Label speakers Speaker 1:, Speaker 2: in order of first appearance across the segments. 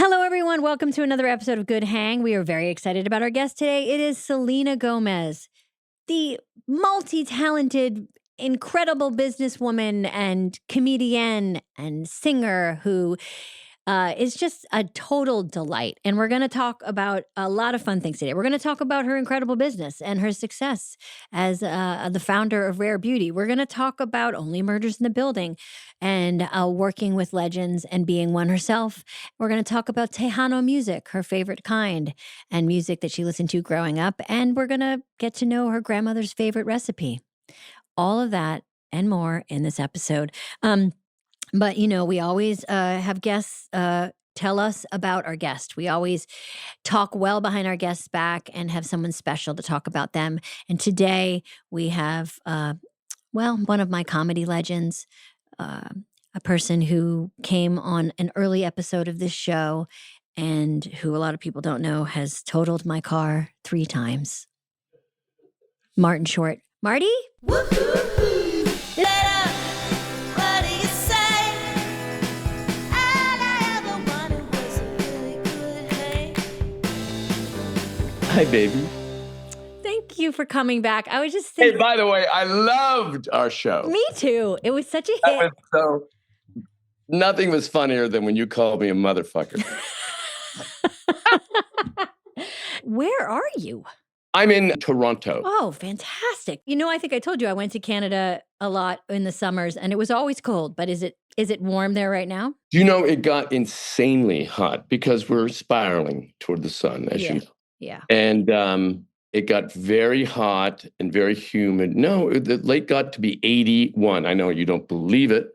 Speaker 1: Hello, everyone. Welcome to another episode of Good Hang. We are very excited about our guest today. It is Selena Gomez, the multi-talented, incredible businesswoman and comedian and singer who is just a total delight. And we're going to talk about a lot of fun things today. We're going to talk about her incredible business and her success as the founder of Rare Beauty. We're going to talk about Only Murders in the Building and working with legends and being one herself. We're going to talk about Tejano music, her favorite kind, and music that she listened to growing up. And we're going to get to know her grandmother's favorite recipe. All of that and more in this episode. But, you know, we always have guests tell us about our guest. We always talk well behind our guests' back and have someone special to talk about them. And today we have, one of my comedy legends, a person who came on an early episode of this show and who a lot of people don't know has totaled my car 3 times. Martin Short. Marty?
Speaker 2: Hi, baby.
Speaker 1: Thank you for coming back. I was just thinking.
Speaker 2: Hey, by the way, I loved our show.
Speaker 1: Me too. It was such a hit.
Speaker 2: Nothing was funnier than when you called me a motherfucker.
Speaker 1: Where are you?
Speaker 2: I'm in Toronto.
Speaker 1: Oh, fantastic. You know, I think I told you I went to Canada a lot in the summers and it was always cold, but is it warm there right now?
Speaker 2: You know, it got insanely hot because we're spiraling toward the sun, as you know.
Speaker 1: Yeah.
Speaker 2: And it got very hot and very humid. No, the lake got to be 81. I know you don't believe it.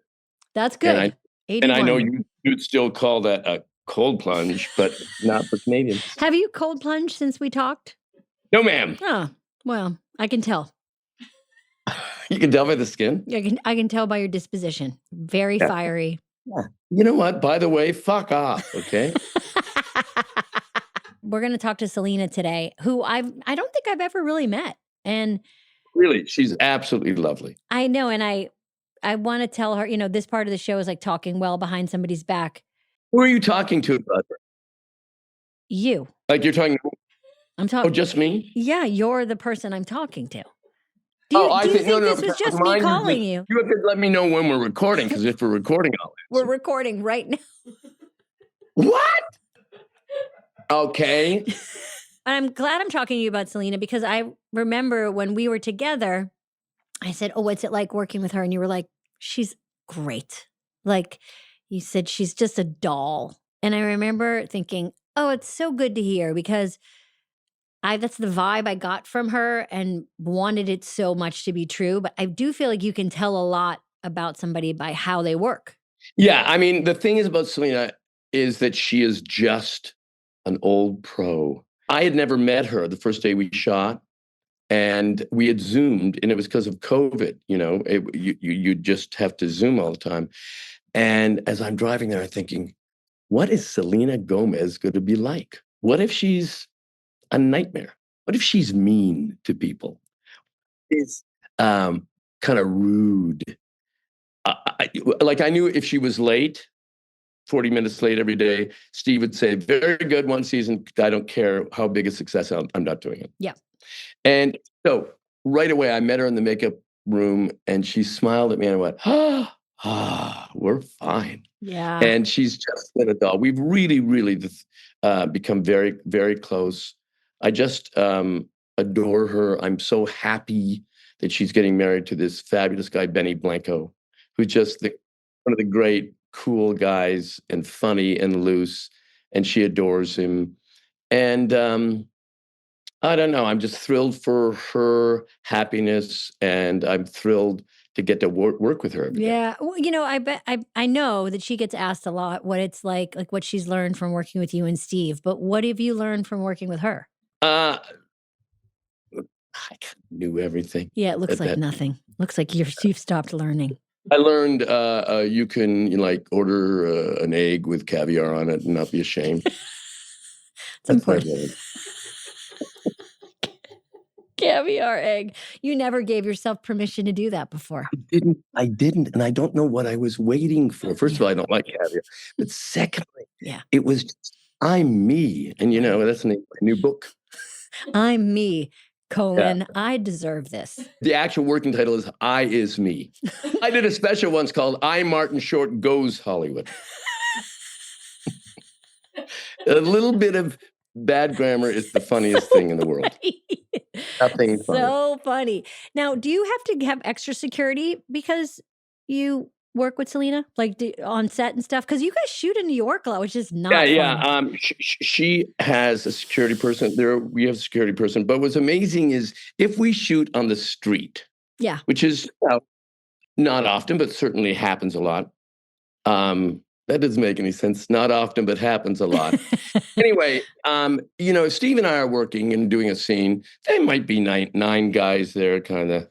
Speaker 1: That's good.
Speaker 2: And I know you'd still call that a cold plunge, but not for Canadians.
Speaker 1: Have you cold plunged since we talked?
Speaker 2: No, ma'am.
Speaker 1: Oh, well, I can tell.
Speaker 2: You can tell by the skin?
Speaker 1: I can tell by your disposition. Very fiery.
Speaker 2: Yeah. You know what? By the way, fuck off, okay?
Speaker 1: We're going to talk to Selena today, who I don't think I've ever really met. And
Speaker 2: really, she's absolutely lovely.
Speaker 1: I know. And I want to tell her, you know, this part of the show is like talking well behind somebody's back.
Speaker 2: Who are you talking to about her?
Speaker 1: You.
Speaker 2: Like you're talking.
Speaker 1: I'm talking.
Speaker 2: Oh, just me?
Speaker 1: Yeah, you're the person I'm talking to.
Speaker 2: I think
Speaker 1: this was just me calling you?
Speaker 2: You have to let me know when we're recording, because if we're recording, I'll answer.
Speaker 1: We're recording right now.
Speaker 2: What? Okay.
Speaker 1: I'm glad I'm talking to you about Selena because I remember when we were together, I said, oh, what's it like working with her? And you were like, she's great. Like you said, she's just a doll. And I remember thinking, oh, it's so good to hear because that's the vibe I got from her and wanted it so much to be true. But I do feel like you can tell a lot about somebody by how they work.
Speaker 2: Yeah. I mean, the thing is about Selena is that she is just an old pro. I had never met her the first day we shot, and we had Zoomed, and it was because of COVID. You know, you just have to Zoom all the time. And as I'm driving there, I'm thinking, what is Selena Gomez going to be like? What if she's a nightmare? What if she's mean to people? Is kind of rude. I knew if she was late, 40 minutes late every day, Steve would say, very good, one season. I don't care how big a success I'm not doing it.
Speaker 1: Yeah.
Speaker 2: And so right away, I met her in the makeup room and she smiled at me and I went, we're fine.
Speaker 1: Yeah.
Speaker 2: And she's just been a doll. We've really, really become very, very close. I just adore her. I'm so happy that she's getting married to this fabulous guy, Benny Blanco, who's just one of the great, cool guys and funny and loose, and she adores him. And I don't know, I'm just thrilled for her happiness, and I'm thrilled to get to work with her.
Speaker 1: Yeah. Well, you know, I know that she gets asked a lot what it's like what she's learned from working with you and Steve, but what have you learned from working with her?
Speaker 2: I knew everything.
Speaker 1: Yeah, it looks like nothing. Looks like you've stopped learning.
Speaker 2: I learned you can order an egg with caviar on it and not be ashamed.
Speaker 1: It's important. Caviar egg. You never gave yourself permission to do that before.
Speaker 2: I didn't. And I don't know what I was waiting for. First of all, I don't like caviar. But secondly,
Speaker 1: Yeah.
Speaker 2: It was just, I'm me. And, that's the name of my new book.
Speaker 1: I'm me, I deserve this.
Speaker 2: The actual working title is I Is Me. I did a special once called I, Martin Short, Goes Hollywood. A little bit of bad grammar is the funniest thing in the world. Nothing
Speaker 1: so funny. Now, do you have to have extra security because you work with Selena, like on set and stuff? Because you guys shoot in New York a lot, which is not fun.
Speaker 2: Yeah. She has a security person. We have a security person. But what's amazing is if we shoot on the street, which is not often, but certainly happens a lot. That doesn't make any sense. Not often, but happens a lot. Anyway, if Steve and I are working and doing a scene, there might be nine guys there kind of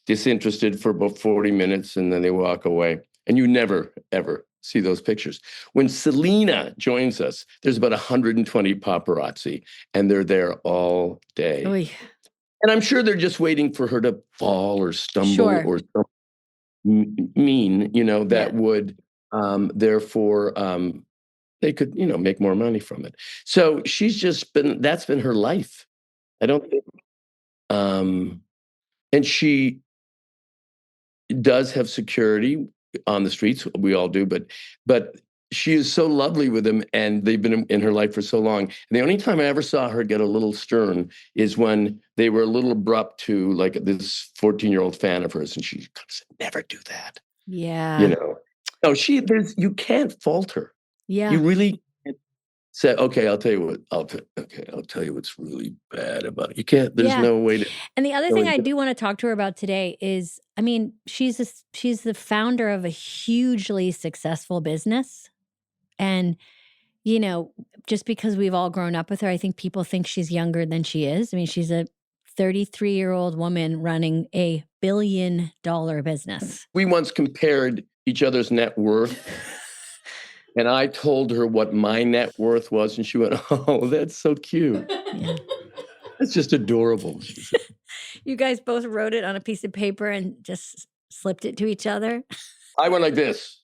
Speaker 2: disinterested for about 40 minutes, and then they walk away. And you never, ever see those pictures. When Selena joins us, there's about 120 paparazzi, and they're there all day.
Speaker 1: Oy.
Speaker 2: And I'm sure they're just waiting for her to fall or stumble or something mean, that would... therefore, they could, make more money from it. So she's that's been her life. I don't think, and she does have security on the streets. We all do, but she is so lovely with them, and they've been in her life for so long. And the only time I ever saw her get a little stern is when they were a little abrupt to like this 14-year-old fan of hers, and she kind of said, "Never do that."
Speaker 1: Yeah.
Speaker 2: No, you can't fault her.
Speaker 1: Yeah.
Speaker 2: You really can't say, okay, I'll tell you what's really bad about it. You can't, there's no way to.
Speaker 1: And the other thing I do want to talk to her about today is, I mean, she's the founder of a hugely successful business. And, just because we've all grown up with her, I think people think she's younger than she is. I mean, she's a 33-year-old woman running a $1 billion business.
Speaker 2: We once compared each other's net worth. And I told her what my net worth was, and she went, "Oh, that's so cute. Yeah. That's just adorable." She said.
Speaker 1: You guys both wrote it on a piece of paper and just slipped it to each other?
Speaker 2: I went like this.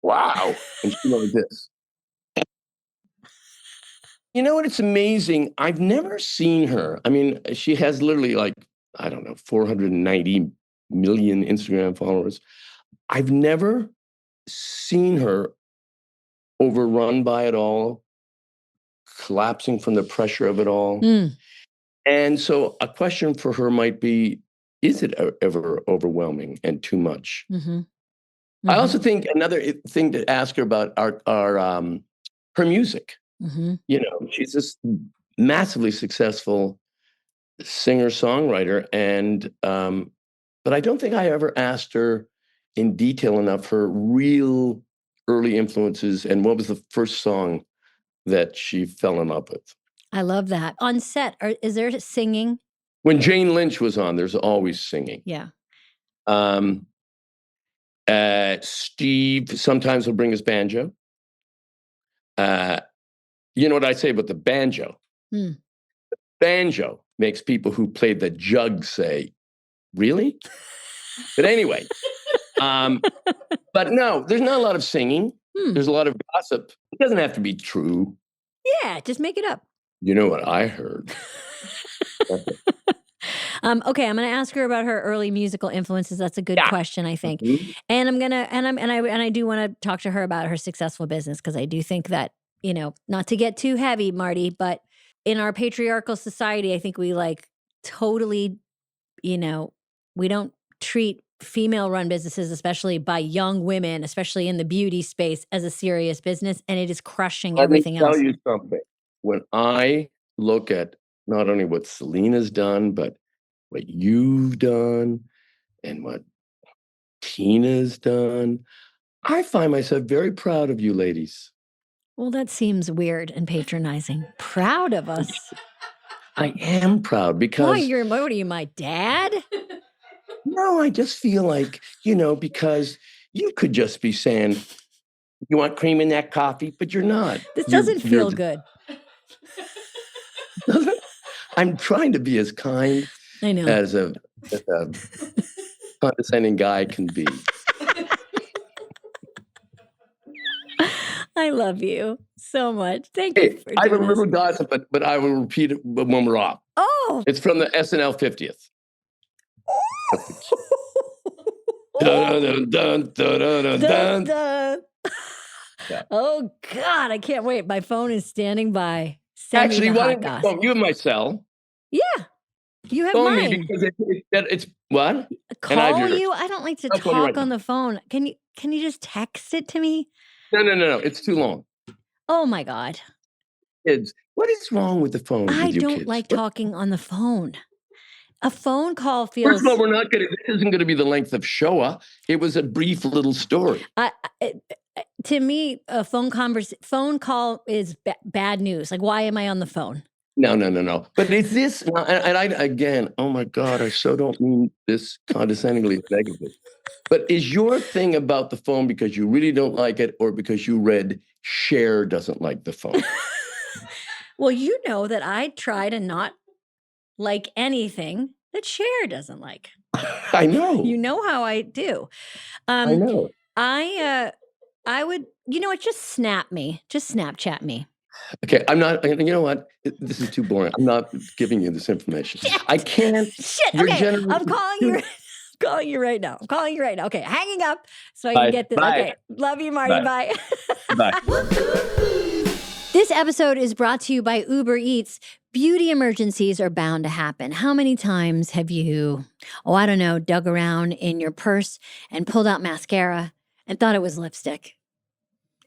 Speaker 2: Wow. And she went like this. You know what? It's amazing. I've never seen her. I mean, she has literally 490 million Instagram followers. I've never seen her overrun by it all, collapsing from the pressure of it all. And so a question for her might be, is it ever overwhelming and too much? I also think another thing to ask her about her music. She's this massively successful singer-songwriter, and but I don't think I ever asked her in detail enough her real early influences and what was the first song that she fell in love with.
Speaker 1: I love that. On set, is there singing?
Speaker 2: When Jane Lynch was on, there's always singing.
Speaker 1: Yeah.
Speaker 2: Steve sometimes will bring his banjo. You know what I say about the banjo? The banjo makes people who play the jug say, "Really?" But anyway, but no, there's not a lot of singing. There's a lot of gossip. It doesn't have to be true.
Speaker 1: Yeah, just make it up.
Speaker 2: You know what I heard?
Speaker 1: Okay, I'm going to ask her about her early musical influences. That's a good question, I think. And I do want to talk to her about her successful business, because I do think that, not to get too heavy, Marty, but in our patriarchal society, I think we totally, we don't treat female-run businesses, especially by young women, especially in the beauty space, as a serious business, and it is crushing everything else.
Speaker 2: Let me tell you something. When I look at not only what Selena's done, but what you've done and what Tina's done, I find myself very proud of you ladies.
Speaker 1: Well, that seems weird and patronizing. Proud of us?
Speaker 2: I am proud because...
Speaker 1: Why, what are you, my dad?
Speaker 2: No, I just feel like, because you could just be saying, "You want cream in that coffee?" But you're not.
Speaker 1: This doesn't feel good.
Speaker 2: I'm trying to be as kind as a condescending guy can be.
Speaker 1: I love you so much. Thank you
Speaker 2: Hey,
Speaker 1: for
Speaker 2: I
Speaker 1: doing
Speaker 2: remember
Speaker 1: this.
Speaker 2: gossip, but I will repeat it when we're off.
Speaker 1: Oh.
Speaker 2: It's from the SNL 50th. Dun, dun, dun, dun, dun, dun, dun. Yeah.
Speaker 1: Oh, God, I can't wait. My phone is standing by. Send
Speaker 2: Actually,
Speaker 1: me the
Speaker 2: why
Speaker 1: hot
Speaker 2: don't you
Speaker 1: goss.
Speaker 2: phone? You have my cell.
Speaker 1: Yeah, you have
Speaker 2: Phone me
Speaker 1: mine.
Speaker 2: because it's what? And I have
Speaker 1: Call
Speaker 2: yours.
Speaker 1: you? I don't like to
Speaker 2: I'll call you right
Speaker 1: talk on
Speaker 2: now.
Speaker 1: the phone. Can you just text it to me?
Speaker 2: No. It's too long.
Speaker 1: Oh, my God.
Speaker 2: Kids, what is wrong with the phone
Speaker 1: I
Speaker 2: with you
Speaker 1: don't
Speaker 2: kids?
Speaker 1: like talking on the phone. A phone call
Speaker 2: First
Speaker 1: feels.
Speaker 2: of all, this isn't going to be the length of Shoah. It was a brief little story.
Speaker 1: To me, a phone call is bad news. Like, why am I on the phone?
Speaker 2: No. But is this, and I, again, oh my God, I so don't mean this condescendingly negative. But is your thing about the phone because you really don't like it or because you read Cher doesn't like the phone?
Speaker 1: Well, you know that I try to not like anything that Cher doesn't like.
Speaker 2: I know.
Speaker 1: You know how I do.
Speaker 2: I know.
Speaker 1: I would, you know what, just snap me. Just Snapchat me.
Speaker 2: Okay, I'm not, you know what? This is too boring. I'm not giving you this information.
Speaker 1: Shit.
Speaker 2: I can't.
Speaker 1: Shit.
Speaker 2: You're
Speaker 1: Okay, I'm calling you. I'm calling you right now. Okay, hanging up so I can get this.
Speaker 2: Bye.
Speaker 1: Okay, love you, Marty. Bye.
Speaker 2: Bye.
Speaker 1: This episode is brought to you by Uber Eats. Beauty emergencies are bound to happen. How many times have you, dug around in your purse and pulled out mascara and thought it was lipstick?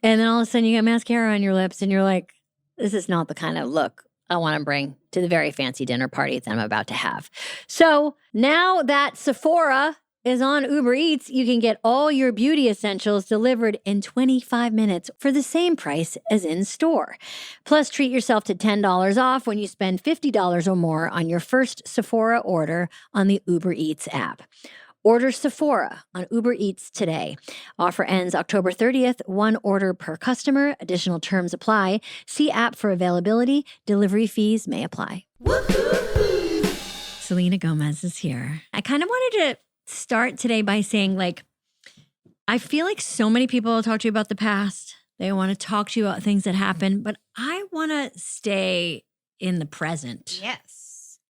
Speaker 1: And then all of a sudden you got mascara on your lips and you're like, this is not the kind of look I want to bring to the very fancy dinner party that I'm about to have. So now that Sephora is on Uber Eats, you can get all your beauty essentials delivered in 25 minutes for the same price as in store. Plus, treat yourself to $10 off when you spend $50 or more on your first Sephora order on the Uber Eats app. Order Sephora on Uber Eats today. Offer ends October 30th. One order per customer. Additional terms apply. See app for availability. Delivery fees may apply. Selena Gomez is here. I kind of wanted to start today by saying, I feel like so many people talk to you about the past. They want to talk to you about things that happened, but I want to stay in the present.
Speaker 3: Yes.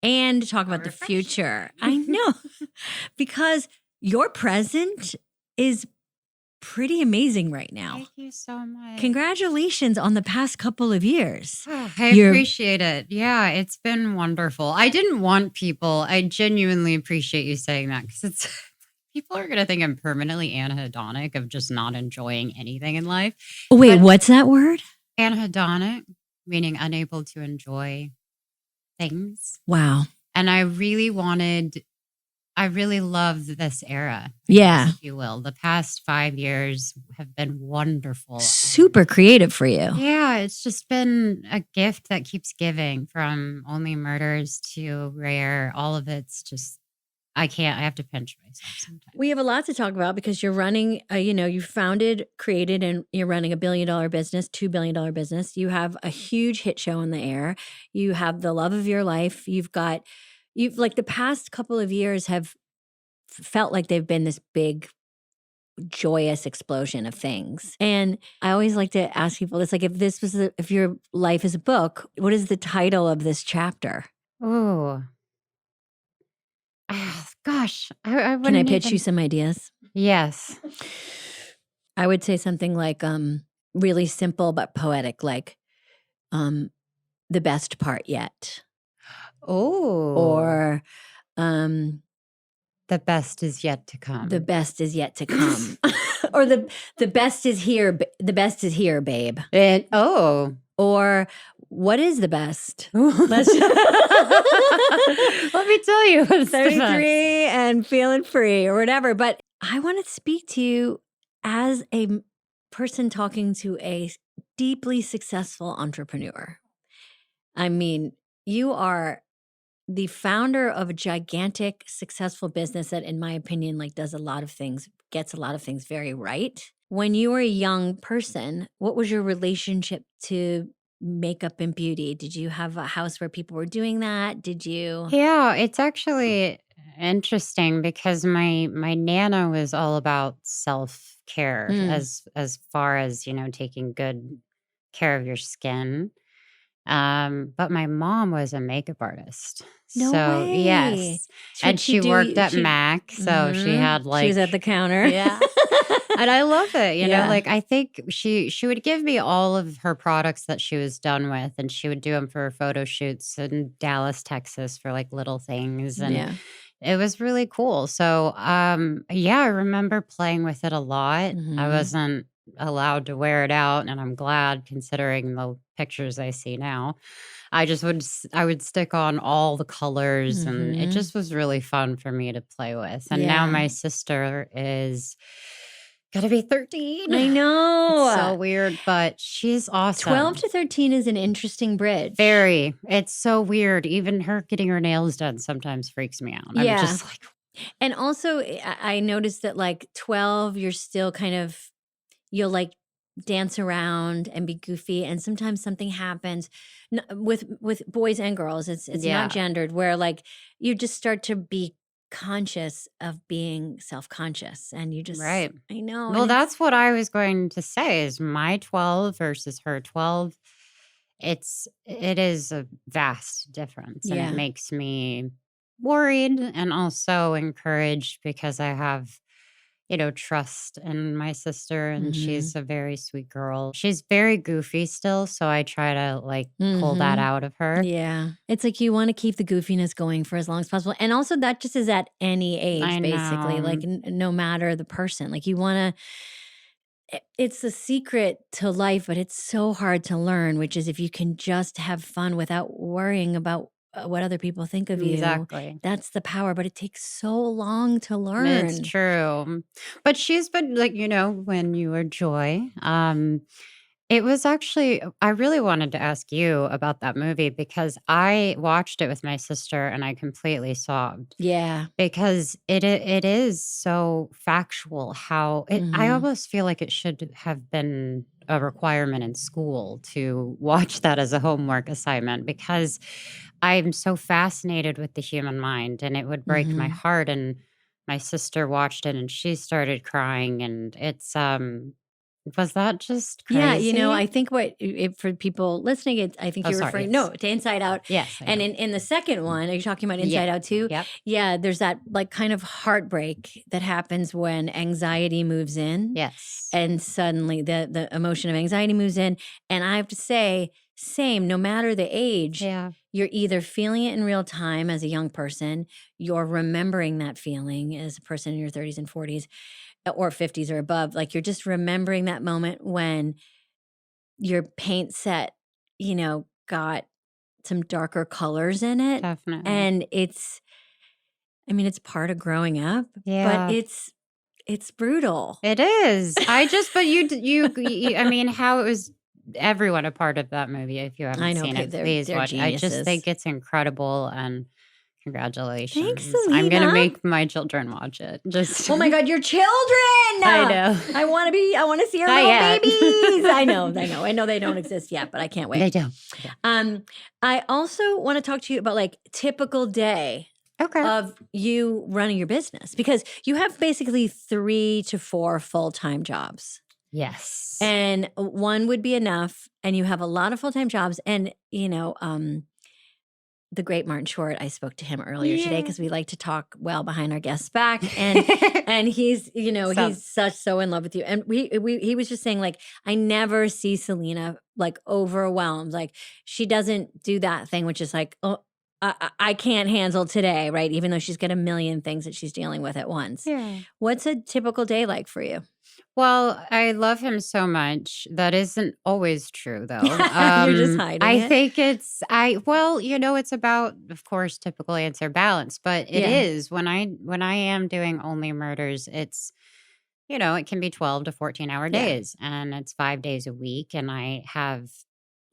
Speaker 1: And talk about the future. I know. Because your present is pretty amazing right now.
Speaker 3: Thank you so much.
Speaker 1: Congratulations on the past couple of years.
Speaker 3: I appreciate it. Yeah, it's been wonderful. I genuinely appreciate you saying that because people are going to think I'm permanently anhedonic of just not enjoying anything in life.
Speaker 1: Wait, what's that word?
Speaker 3: Anhedonic, meaning unable to enjoy things.
Speaker 1: Wow.
Speaker 3: And I really loved this era.
Speaker 1: Yeah.
Speaker 3: If you will. The past 5 years have been wonderful.
Speaker 1: Super creative for you.
Speaker 3: Yeah, it's just been a gift that keeps giving, from Only Murders to Rare. All of it's just, I have to pinch myself sometimes.
Speaker 1: We have a lot to talk about because you're running, you founded, created, and you're running a $1 billion business, $2 billion business. You have a huge hit show in the air. You have the love of your life. You've the past couple of years have felt like they've been this big, joyous explosion of things. And I always like to ask people this, if your life is a book, what is the title of this chapter?
Speaker 3: Oh, gosh. I
Speaker 1: Can I pitch you some ideas?
Speaker 3: Yes.
Speaker 1: I would say something like really simple but poetic, like the best part yet.
Speaker 3: Oh.
Speaker 1: Or
Speaker 3: the best is yet to come.
Speaker 1: The best is yet to come. Or the best is here. The best is here, babe. Or what is the best?
Speaker 3: Let me tell you.
Speaker 1: 33 and feeling free or whatever. But I want to speak to you as a person talking to a deeply successful entrepreneur. I mean, you are the founder of a gigantic, successful business that, in my opinion, does a lot of things, gets a lot of things very right. When you were a young person, what was your relationship to makeup and beauty? Did you have a house where people were doing that? Did you?
Speaker 3: Yeah, it's actually interesting because my nana was all about self-care as far as, taking good care of your skin. But my mom was a makeup artist.
Speaker 1: No
Speaker 3: So,
Speaker 1: way.
Speaker 3: yes. And she worked at MAC, so she had
Speaker 1: She was at the counter.
Speaker 3: yeah. And I love it,
Speaker 1: Yeah.
Speaker 3: like I think she would give me all of her products that she was done with, and she would do them for photo shoots in Dallas, Texas for like little things, and
Speaker 1: Yeah.
Speaker 3: it was really cool. So, yeah, I remember playing with it a lot. I wasn't allowed to wear it out, and I'm glad considering the pictures I see now. I would stick on all the colors, and it just was really fun for me to play with. And now
Speaker 1: Yeah.
Speaker 3: my sister is gonna be 13.
Speaker 1: I know.
Speaker 3: It's so weird, but she's awesome.
Speaker 1: 12 to 13 is an interesting bridge.
Speaker 3: Very. It's so weird. Even her getting her nails done sometimes freaks me out.
Speaker 1: Yeah.
Speaker 3: I'm just like,
Speaker 1: And also, I noticed that like 12, you're still kind of, you'll like dance around and be goofy. And sometimes something happens with boys and girls. It's
Speaker 3: Yeah.
Speaker 1: not gendered, where like you just start to be conscious of being self-conscious, and you just,
Speaker 3: right.
Speaker 1: I know.
Speaker 3: Well,
Speaker 1: and
Speaker 3: that's what I was going to say is my 12 versus her 12. It is a vast difference, and
Speaker 1: Yeah.
Speaker 3: it makes me worried and also encouraged because I have, trust in my sister, and she's a very sweet girl. She's very goofy still, so I try to like pull that out of her.
Speaker 1: Yeah. It's like you want to keep the goofiness going for as long as possible. And also that just is at any age,
Speaker 3: I
Speaker 1: basically,
Speaker 3: know.
Speaker 1: like no matter the person. Like you want to, it's the secret to life, but it's so hard to learn, which is if you can just have fun without worrying about what other people think of you.
Speaker 3: Exactly.
Speaker 1: That's the power, but it takes so long to learn.
Speaker 3: It's true. But she's been like, when you were Joy, it was actually, I really wanted to ask you about that movie because I watched it with my sister and I completely sobbed
Speaker 1: Yeah.
Speaker 3: because it is so factual how I almost feel like it should have been a requirement in school to watch that as a homework assignment because I'm so fascinated with the human mind, and it would break my heart. And my sister watched it and she started crying, and it's was that just crazy?
Speaker 1: Yeah, I think for people listening, I think you're referring to Inside Out.
Speaker 3: Yes.
Speaker 1: And in the second one, are you talking about Inside Out too?
Speaker 3: Yep.
Speaker 1: Yeah, there's that like kind of heartbreak that happens when anxiety moves in.
Speaker 3: Yes.
Speaker 1: And suddenly the emotion of anxiety moves in. And I have to say, same, no matter the age, you're either feeling it in real time as a young person, you're remembering that feeling as a person in your 30s and 40s. Or 50s or above, like you're just remembering that moment when your paint set, got some darker colors in it.
Speaker 3: Definitely.
Speaker 1: And it's part of growing up,
Speaker 3: Yeah.
Speaker 1: but it's brutal.
Speaker 3: It is. But you, I mean, how it was everyone a part of that movie. If you haven't seen it, please watch it. I just think it's incredible, and congratulations.
Speaker 1: Thanks, Selena.
Speaker 3: I'm going to make my children watch it. Just
Speaker 1: oh my God, your children.
Speaker 3: I know.
Speaker 1: I want to see your
Speaker 3: Not
Speaker 1: little
Speaker 3: yet.
Speaker 1: babies. I know they don't exist yet, but I can't wait.
Speaker 3: They don't.
Speaker 1: I also want to talk to you about like typical day of you running your business, because you have basically 3 to 4 full-time jobs.
Speaker 3: Yes.
Speaker 1: And one would be enough, and you have a lot of full-time jobs. And the great Martin Short, I spoke to him earlier today because we like to talk well behind our guests' back, and he's he's so in love with you. And he was just saying, like, I never see Selena like overwhelmed. Like she doesn't do that thing, which is like, oh, I can't handle today, right? Even though she's got a million things that she's dealing with at once.
Speaker 3: Yeah.
Speaker 1: What's a typical day like for you?
Speaker 3: Well, I love him so much. That isn't always true, though.
Speaker 1: You're just hiding
Speaker 3: I
Speaker 1: it.
Speaker 3: think it's it's about, of course, typical answer balance, but it is when I am doing Only Murders, it's it can be 12 to 14-hour days, and it's 5 days a week, and I have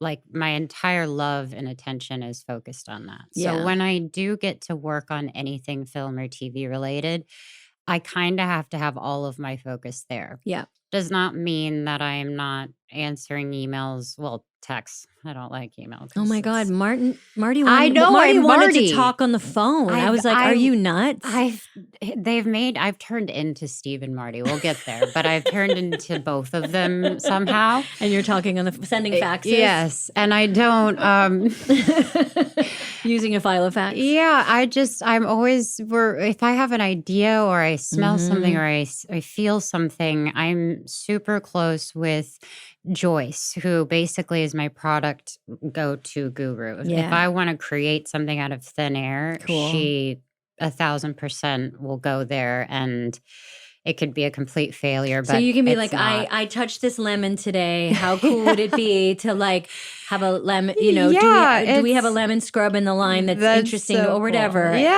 Speaker 3: like my entire love and attention is focused on that. So when I do get to work on anything film or TV related, I kind of have to have all of my focus there.
Speaker 1: Yeah.
Speaker 3: Does not mean that I'm not answering emails. Well, text. I don't like email.
Speaker 1: Oh my God, Marty
Speaker 3: I know,
Speaker 1: Marty
Speaker 3: I'm
Speaker 1: wanted
Speaker 3: Marty.
Speaker 1: to talk on the phone. I was like, are you nuts?
Speaker 3: I've turned into Steve and Marty. We'll get there, but I've turned into both of them somehow.
Speaker 1: And you're talking on the sending faxes?
Speaker 3: Yes. And I don't
Speaker 1: using a file of fax.
Speaker 3: Yeah, I'm always if I have an idea or I smell something or I feel something, I'm super close with Joyce, who basically is my product go-to guru.
Speaker 1: Yeah.
Speaker 3: If I want to create something out of thin air,
Speaker 1: Cool.
Speaker 3: she 1,000% will go there, and it could be a complete failure.
Speaker 1: So
Speaker 3: But
Speaker 1: you can be
Speaker 3: it's
Speaker 1: like,
Speaker 3: not.
Speaker 1: I touched this lemon today. How cool would it be to like have a lemon, do we have a lemon scrub in the line that's interesting
Speaker 3: so
Speaker 1: or whatever?
Speaker 3: cool.
Speaker 1: Yeah,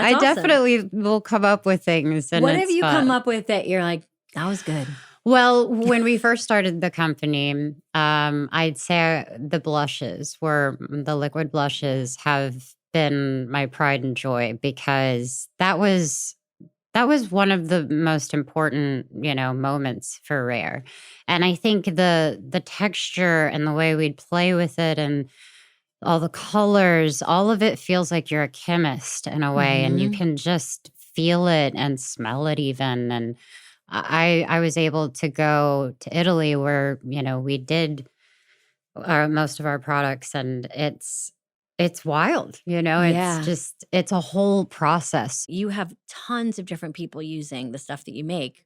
Speaker 1: that's
Speaker 3: I
Speaker 1: awesome.
Speaker 3: definitely will come up with things. And
Speaker 1: What
Speaker 3: it's
Speaker 1: have you
Speaker 3: fun.
Speaker 1: come up with that you're like, that was good?
Speaker 3: Well, when we first started the company, I'd say the liquid blushes have been my pride and joy, because that was one of the most important, moments for Rare. And I think the texture and the way we'd play with it and all the colors, all of it feels like you're a chemist in a way, and you can just feel it and smell it even. And I was able to go to Italy where, we did most of our products, and it's wild,
Speaker 1: Yeah.
Speaker 3: it's a whole process.
Speaker 1: You have tons of different people using the stuff that you make.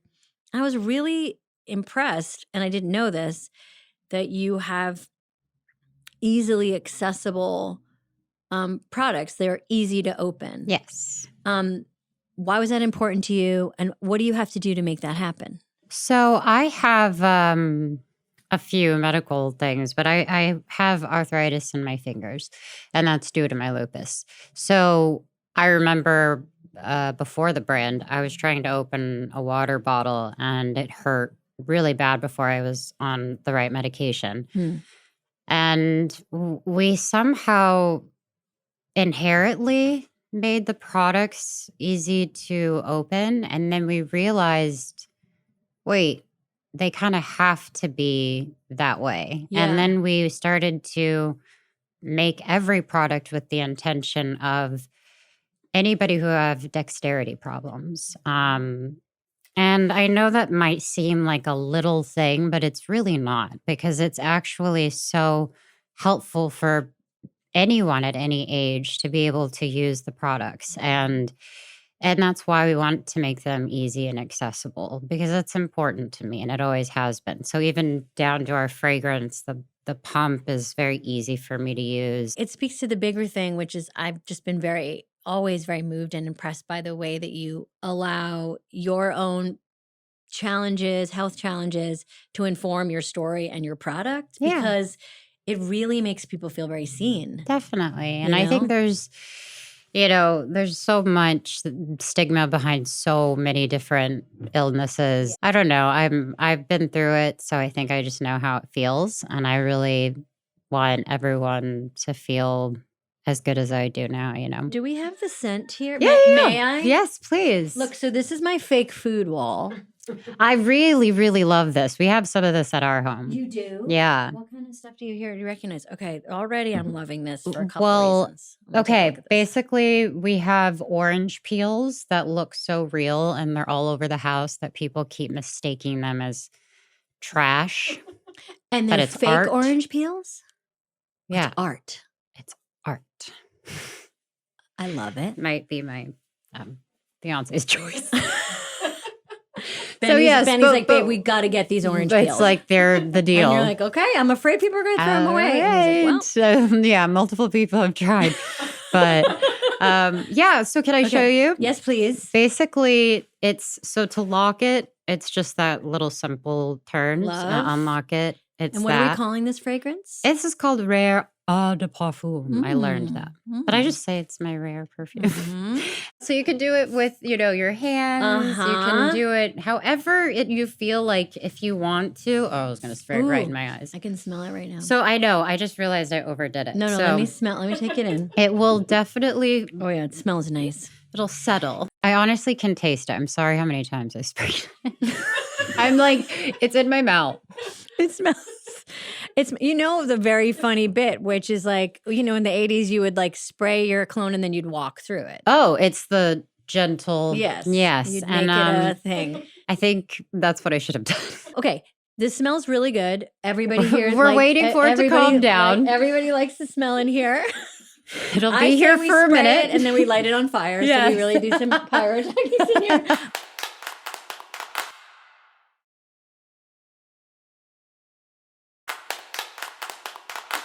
Speaker 1: I was really impressed, and I didn't know this, that you have easily accessible products. They're easy to open.
Speaker 3: Yes.
Speaker 1: Why was that important to you? And what do you have to do to make that happen?
Speaker 3: So I have a few medical things, but I have arthritis in my fingers, and that's due to my lupus. So I remember before the brand, I was trying to open a water bottle, and it hurt really bad before I was on the right medication. And we somehow inherently made the products easy to open. And then we realized, wait, they kind of have to be that way.
Speaker 1: Yeah.
Speaker 3: And then we started to make every product with the intention of anybody who have dexterity problems. And I know that might seem like a little thing, but it's really not, because it's actually so helpful for anyone at any age to be able to use the products. And that's why we want to make them easy and accessible, because it's important to me, and it always has been. So even down to our fragrance, the pump is very easy for me to use.
Speaker 1: It speaks to the bigger thing, which is I've just been always very moved and impressed by the way that you allow your own challenges, health challenges, to inform your story and your product,
Speaker 3: Yeah.
Speaker 1: because it really makes people feel very seen.
Speaker 3: Definitely. And I think there's so much stigma behind so many different illnesses. I don't know. I've been through it, so I think I just know how it feels. And I really want everyone to feel as good as I do now,
Speaker 1: Do we have the scent here?
Speaker 3: Yeah.
Speaker 1: May I?
Speaker 3: Yes, please.
Speaker 1: Look, so this is my fake food wall.
Speaker 3: I really, really love this. We have some of this at our home.
Speaker 1: You do?
Speaker 3: Yeah.
Speaker 1: What kind of stuff do you recognize? Okay, already I'm loving this for a couple
Speaker 3: Well,
Speaker 1: reasons. I'm gonna take a
Speaker 3: Okay,
Speaker 1: look at this.
Speaker 3: basically, we have orange peels that look so real, and they're all over the house that people keep mistaking them as trash.
Speaker 1: And
Speaker 3: but
Speaker 1: they're
Speaker 3: it's
Speaker 1: fake
Speaker 3: art.
Speaker 1: orange peels?
Speaker 3: Yeah,
Speaker 1: It's art.
Speaker 3: it's art.
Speaker 1: I love it.
Speaker 3: Might be my fiance's choice.
Speaker 1: Benny's,
Speaker 3: yes,
Speaker 1: Benny's
Speaker 3: but-
Speaker 1: like, babe,
Speaker 3: but-
Speaker 1: we got to get these orange peels.
Speaker 3: It's like they're the deal.
Speaker 1: And you're like, okay, I'm afraid people are going to throw them away. And he's like,
Speaker 3: Alright. Yeah, multiple people have tried. But yeah, so can I show you?
Speaker 1: yes, please.
Speaker 3: Basically, to lock it, it's just that little simple turn to
Speaker 1: Love.
Speaker 3: unlock it. It's
Speaker 1: And what are we calling this fragrance?
Speaker 3: This is called Rare Eau de Parfum. I learned that. But I
Speaker 1: Mm.
Speaker 3: just say it's my rare perfume.
Speaker 1: Mhm.
Speaker 3: So you can do it with, your hands. You
Speaker 1: Uh-huh.
Speaker 3: can do it however you feel like, if you want to. Oh, I was going to spray it right in
Speaker 1: Ooh.
Speaker 3: my eyes.
Speaker 1: I can smell it right now.
Speaker 3: So I know. I just realized I overdid it.
Speaker 1: no,
Speaker 3: So
Speaker 1: let me smell. Let me take it in.
Speaker 3: it will definitely,
Speaker 1: Oh, yeah, it smells nice.
Speaker 3: it'll settle. I honestly can taste it. I'm sorry how many times I sprayed it. I'm like, it's in my mouth.
Speaker 1: It smells. It's, the very funny bit, which is like, in the 80s, you would like spray your cologne and then you'd walk through it.
Speaker 3: Oh, it's the gentle.
Speaker 1: Yes.
Speaker 3: Yes.
Speaker 1: You'd
Speaker 3: And
Speaker 1: make it a thing.
Speaker 3: I think that's what I should have done.
Speaker 1: Okay. This smells really good. Everybody here.
Speaker 3: We're waiting for it to calm down.
Speaker 1: Everybody likes the smell in here.
Speaker 3: It'll be here for a minute.
Speaker 1: And then we light it on fire.
Speaker 3: Yes.
Speaker 1: So we really do some pyrotechnics in here.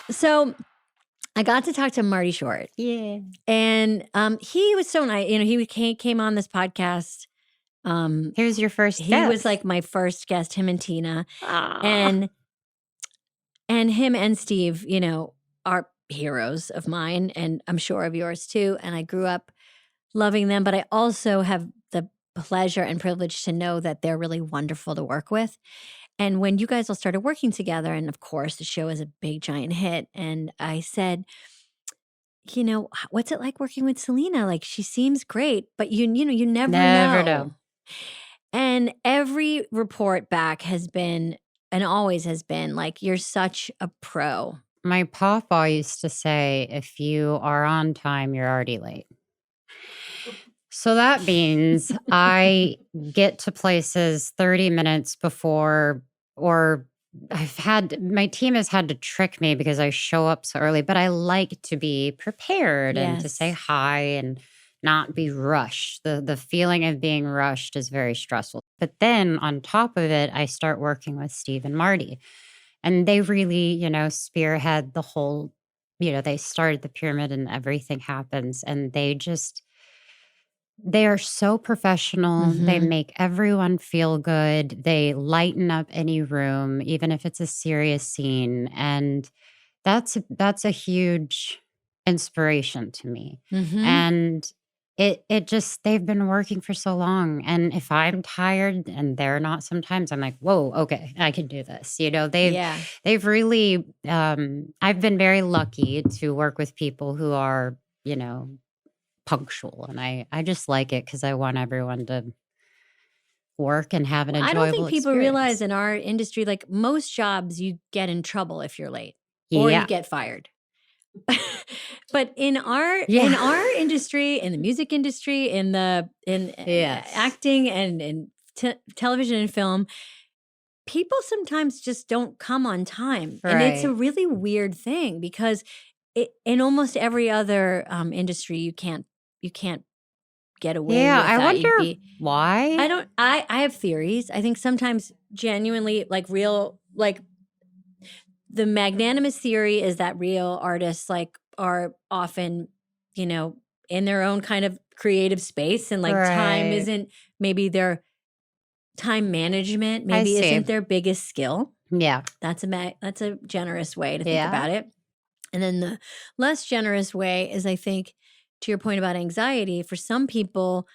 Speaker 1: So I got to talk to Marty Short.
Speaker 3: Yeah.
Speaker 1: And he was so nice. He came on this podcast.
Speaker 3: He was your first guest.
Speaker 1: He was like my first guest, him and Tina.
Speaker 3: Aww.
Speaker 1: And him and Steve, are heroes of mine, and I'm sure of yours too. And I grew up loving them, but I also have the pleasure and privilege to know that they're really wonderful to work with. And when you guys all started working together, and of course the show is a big giant hit, and I said, what's it like working with Selena? Like, she seems great, but you never know. And every report back has been, and always has been, like, you're such a pro.
Speaker 3: My papa used to say, if you are on time, you're already late. So that means I get to places 30 minutes before, or my team has had to trick me because I show up so early, but I like to be prepared and to say hi and not be rushed. The feeling of being rushed is very stressful. But then on top of it, I start working with Steve and Marty. And they really, spearhead the whole, they started the pyramid and everything happens. And they are so professional.
Speaker 1: Mm-hmm.
Speaker 3: They make everyone feel good. They lighten up any room, even if it's a serious scene. And that's a huge inspiration to me.
Speaker 1: Mm-hmm.
Speaker 3: And they've been working for so long. And if I'm tired and they're not, sometimes I'm like, whoa, okay, I can do this. They've really, I've been very lucky to work with people who are, punctual. And I just like it because I want everyone to work and have an enjoyable
Speaker 1: I don't think people
Speaker 3: experience.
Speaker 1: realize in our industry, like most jobs, you get in trouble if you're late or you get fired. But in our industry, in the music industry, in acting and in television and film, people sometimes just don't come on time.
Speaker 3: Right.
Speaker 1: And it's a really weird thing because in almost every other industry, you can't get away with that.
Speaker 3: I wonder why.
Speaker 1: I have theories. I think sometimes genuinely the magnanimous theory is that real artists are often, in their own kind of creative space, and time isn't maybe their time management maybe isn't their biggest skill.
Speaker 3: Yeah.
Speaker 1: That's a generous way to think about it. And then the less generous way is, I think, to your point about anxiety, for some people,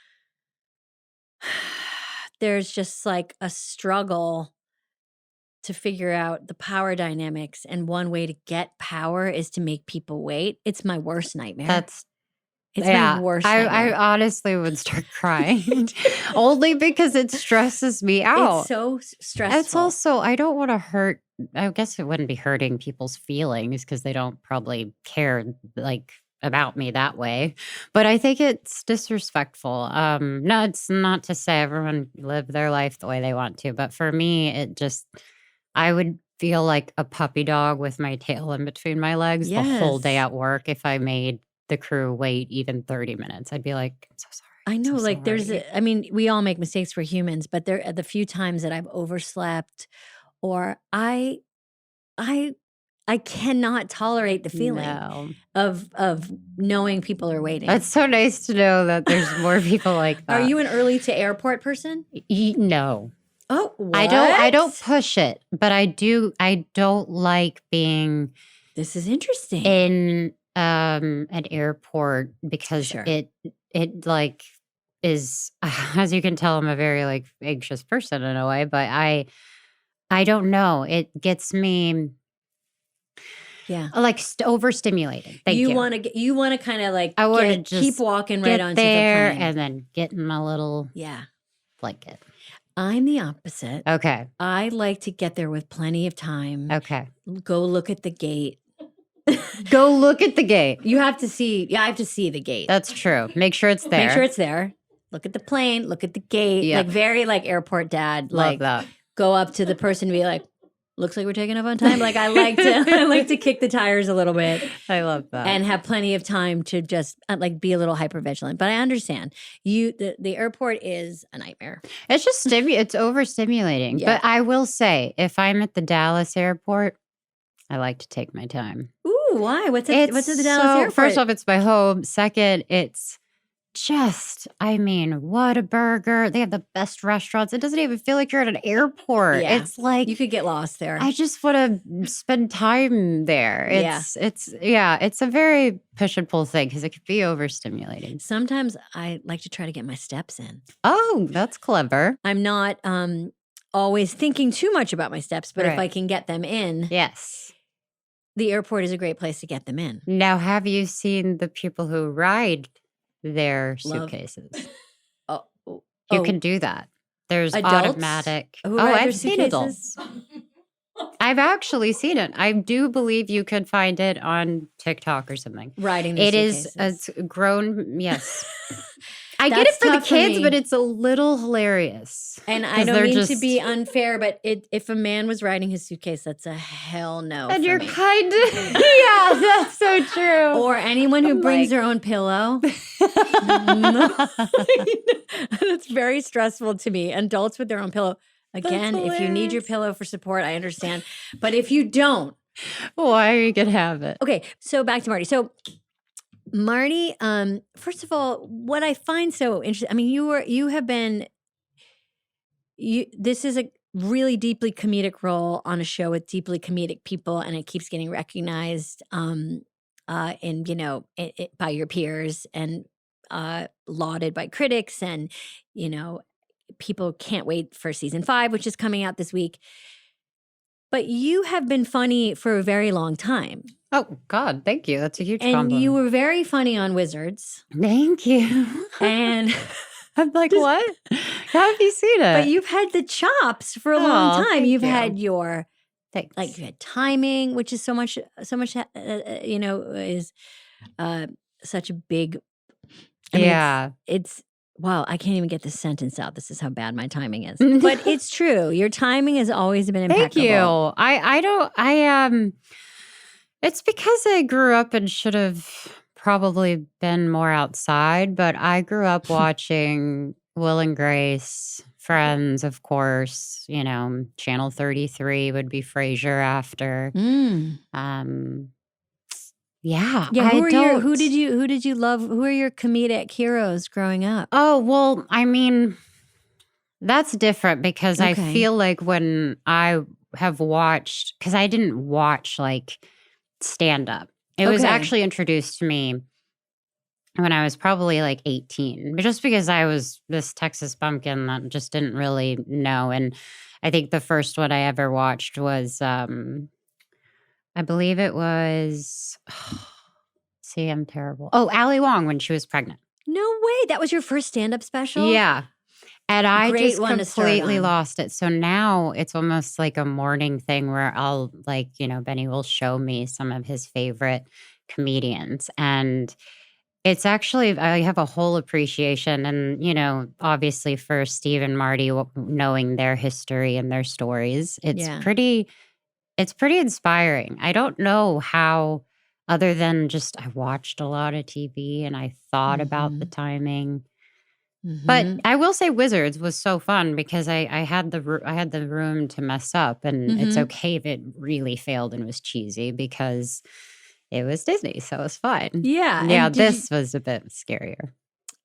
Speaker 1: there's just like a struggle to figure out the power dynamics. And one way to get power is to make people wait. It's my worst nightmare. It's my worst nightmare.
Speaker 3: I honestly would start crying only because it stresses me out.
Speaker 1: It's so stressful.
Speaker 3: It's also, I don't want to hurt. I guess it wouldn't be hurting people's feelings because they don't probably care about me that way. But I think it's disrespectful. No, it's not to say everyone live their life the way they want to. But for me, I would feel like a puppy dog with my tail in between my legs the whole day at work if I made the crew wait even 30 minutes. I'd be like, I'm so sorry.
Speaker 1: I know,
Speaker 3: so sorry.
Speaker 1: we all make mistakes, we're humans, but there are the few times that I've overslept or I cannot tolerate the feeling of knowing people are waiting.
Speaker 3: It's so nice to know that there's more people like that.
Speaker 1: Are you an early to airport person?
Speaker 3: No.
Speaker 1: Oh, what?
Speaker 3: I don't push it, but I don't like being
Speaker 1: This is interesting.
Speaker 3: in an airport because it is, as you can tell, I'm a very anxious person in a way, but I don't know. It gets me overstimulated. Thank you.
Speaker 1: You want to kind of
Speaker 3: I want to
Speaker 1: keep walking right onto
Speaker 3: there
Speaker 1: the plane.
Speaker 3: and then get in my little
Speaker 1: Yeah.
Speaker 3: blanket.
Speaker 1: I'm the opposite.
Speaker 3: Okay.
Speaker 1: I like to get there with plenty of time.
Speaker 3: Okay.
Speaker 1: Go look at the gate.
Speaker 3: Go look at the gate.
Speaker 1: You have to see. Yeah, I have to see the gate.
Speaker 3: That's true. Make sure it's there.
Speaker 1: Make sure it's there. Look at the plane. Look at the gate.
Speaker 3: Yep.
Speaker 1: Like very like airport dad.
Speaker 3: Love
Speaker 1: Like
Speaker 3: that.
Speaker 1: go up to the person and be like, "Looks like we're taking off on time." Like I like to kick the tires a little bit
Speaker 3: I love that.
Speaker 1: and have plenty of time to just like be a little hypervigilant. But I understand the airport is a nightmare.
Speaker 3: It's just it's overstimulating.
Speaker 1: Yeah.
Speaker 3: But I will say, if I'm at the Dallas airport, I like to take my time.
Speaker 1: Ooh, why? What's at the Dallas airport?
Speaker 3: First off, it's my home. Second, it's just, I mean, what a burger. They have the best restaurants. It doesn't even feel like you're at an airport.
Speaker 1: Yeah.
Speaker 3: It's like
Speaker 1: you could get lost there.
Speaker 3: I just want to spend time there. It's a very push and pull thing because it could be overstimulating.
Speaker 1: Sometimes I like to try to get my steps in.
Speaker 3: Oh, that's clever.
Speaker 1: I'm not always thinking too much about my steps, but if
Speaker 3: Right.
Speaker 1: I can get them in,
Speaker 3: Yes.
Speaker 1: the airport is a great place to get them in.
Speaker 3: Now, have you seen the people who ride their
Speaker 1: Love.
Speaker 3: suitcases?
Speaker 1: Oh,
Speaker 3: You can do that. There's
Speaker 1: Adults
Speaker 3: automatic.
Speaker 1: who
Speaker 3: Oh,
Speaker 1: ride their
Speaker 3: I've seen
Speaker 1: suitcases?
Speaker 3: adults. I've actually seen it. I do believe you could find it on TikTok or something.
Speaker 1: riding the
Speaker 3: It is
Speaker 1: suitcases.
Speaker 3: it's grown. Yes. I get it
Speaker 1: That's
Speaker 3: for the
Speaker 1: tough for
Speaker 3: kids,
Speaker 1: me.
Speaker 3: but it's a little hilarious.
Speaker 1: And I
Speaker 3: 'cause
Speaker 1: don't
Speaker 3: they're
Speaker 1: mean to
Speaker 3: just-
Speaker 1: be unfair, but if a man was riding his suitcase, that's a hell no.
Speaker 3: And
Speaker 1: for
Speaker 3: you're
Speaker 1: me.
Speaker 3: kind of yeah, that's so true.
Speaker 1: Or anyone who
Speaker 3: I'm
Speaker 1: brings
Speaker 3: like-
Speaker 1: their own pillow. That's very stressful to me. Adults with their own pillow. Again, if you need your
Speaker 3: hilarious.
Speaker 1: pillow for support, I understand. But if you don't,
Speaker 3: Why are you gonna have it?
Speaker 1: okay. So back to Marty. So Marty, first of all, what I find so interesting, I mean, this is a really deeply comedic role on a show with deeply comedic people, and it keeps getting recognized by your peers and lauded by critics, and people can't wait for season 5, which is coming out this week. But you have been funny for a very long time,
Speaker 3: Oh God, thank you. That's a huge
Speaker 1: and
Speaker 3: compliment.
Speaker 1: you were very funny on Wizards,
Speaker 3: Thank you.
Speaker 1: and
Speaker 3: I'm like, what? How have you seen it?
Speaker 1: but you've had the chops for a long
Speaker 3: Oh,
Speaker 1: time.
Speaker 3: thank
Speaker 1: You've
Speaker 3: you.
Speaker 1: had your
Speaker 3: Thanks.
Speaker 1: you had timing, which is so much is such a big. I mean,
Speaker 3: yeah.
Speaker 1: it's wow. I can't even get this sentence out. This is how bad my timing is. But it's true. Your timing has always been impeccable.
Speaker 3: Thank you. It's because I grew up and should have probably been more outside, but I grew up watching Will and Grace, Friends, of course, Channel 33 would be Frasier after.
Speaker 1: Mm.
Speaker 3: Yeah.
Speaker 1: Yeah. Who
Speaker 3: don't-
Speaker 1: did you love? Who are your comedic heroes growing up?
Speaker 3: Oh, well, I mean, that's different because I
Speaker 1: Okay.
Speaker 3: feel like when I have watched, because I didn't watch like stand up. It was
Speaker 1: Okay.
Speaker 3: actually introduced to me when I was probably like 18, but just because I was this Texas bumpkin that just didn't really know. And I think the first one I ever watched was, I believe it was, see, I'm terrible. Oh, Ali Wong when she was pregnant.
Speaker 1: No way. That was your first stand-up special?
Speaker 3: Yeah. And I
Speaker 1: Great
Speaker 3: just
Speaker 1: one to start
Speaker 3: completely
Speaker 1: on.
Speaker 3: lost it. So now it's almost like a morning thing where I'll Benny will show me some of his favorite comedians. And it's actually, I have a whole appreciation and, obviously for Steve and Marty, knowing their history and their stories, it's
Speaker 1: Yeah.
Speaker 3: pretty inspiring. I don't know how, other than just I watched a lot of TV and I thought about the timing. But
Speaker 1: Mhm.
Speaker 3: I will say Wizards was so fun because I had the room to mess up, and it's
Speaker 1: Mhm.
Speaker 3: okay if it really failed and was cheesy because it was Disney, so it was fine.
Speaker 1: Yeah. and
Speaker 3: Yeah,
Speaker 1: did you-
Speaker 3: this was a bit scarier.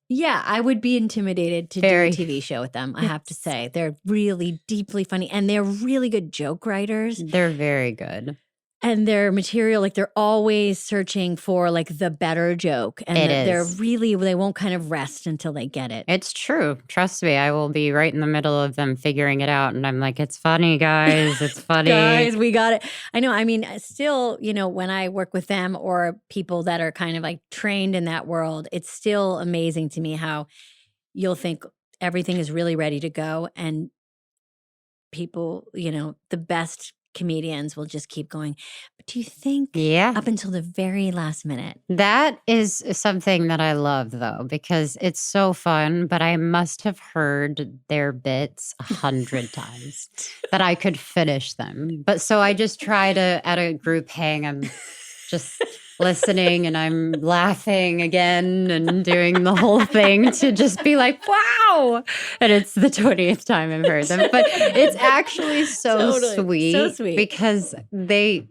Speaker 1: Yeah, I would be intimidated to
Speaker 3: Very.
Speaker 1: do a TV show with them, I have to
Speaker 3: Yes.
Speaker 1: say. They're really deeply funny, and they're really good joke writers.
Speaker 3: They're very good.
Speaker 1: And their material, like they're always searching for like the better joke. And
Speaker 3: It
Speaker 1: they're
Speaker 3: is.
Speaker 1: really, they won't kind of rest until they get it.
Speaker 3: It's true. Trust me, I will be right in the middle of them figuring it out, and I'm like, "It's funny, guys. It's funny."
Speaker 1: Guys, we got it. I know. I mean, still, when I work with them or people that are kind of like trained in that world, it's still amazing to me how you'll think everything is really ready to go. And people, the best comedians will just keep going. But do you think
Speaker 3: Yeah.
Speaker 1: up until the very last minute?
Speaker 3: That is something that I love, though, because it's so fun, but I must have heard their bits 100 times that I could finish them. But so I just try to, at a group hang, I'm just listening and I'm laughing again and doing the whole thing to just be like, wow. And it's the 20th time I've heard them. But it's actually so
Speaker 1: Totally. So sweet.
Speaker 3: because they've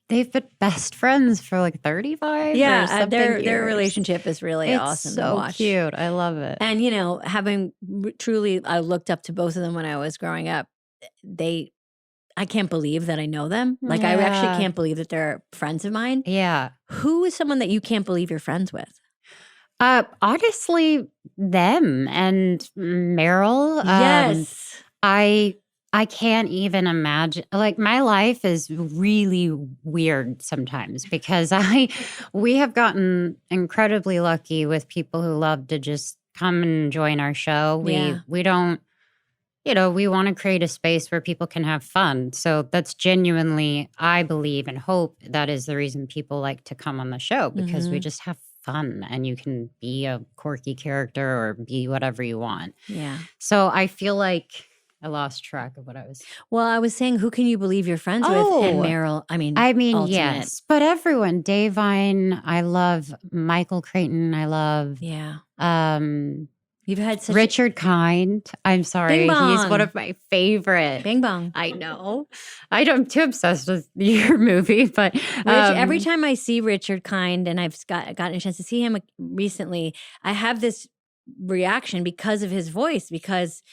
Speaker 3: been best friends for like 35 or something
Speaker 1: their
Speaker 3: years.
Speaker 1: relationship is really awesome
Speaker 3: It's
Speaker 1: to
Speaker 3: so
Speaker 1: watch.
Speaker 3: cute. I love it.
Speaker 1: And, having truly, I looked up to both of them when I was growing up. I can't believe that I know them. Like, I actually can't believe that they're friends of mine.
Speaker 3: Yeah.
Speaker 1: Who is someone that you can't believe you're friends with?
Speaker 3: Honestly, them and Meryl.
Speaker 1: Yes.
Speaker 3: I can't even imagine. Like, my life is really weird sometimes because we have gotten incredibly lucky with people who love to just come and join our show. We don't, we want to create a space where people can have fun. So that's genuinely, I believe and hope that is the reason people like to come on the show, because we just have fun and you can be a quirky character or be whatever you want.
Speaker 1: Yeah.
Speaker 3: So I feel like I lost track of what I was.
Speaker 1: Well, I was saying, who can you believe you're friends with? And Meryl, I mean, ultimate.
Speaker 3: Yes, but everyone. Devon, I love. Michael Creighton, I love.
Speaker 1: Yeah.
Speaker 3: You've had such Richard Kind. I'm sorry,
Speaker 1: Bing Bong.
Speaker 3: He's one of my favorite.
Speaker 1: Bing Bong.
Speaker 3: I know. I'm too obsessed with your movie, but
Speaker 1: every time I see Richard Kind, and I've gotten a chance to see him recently, I have this reaction because of his voice, because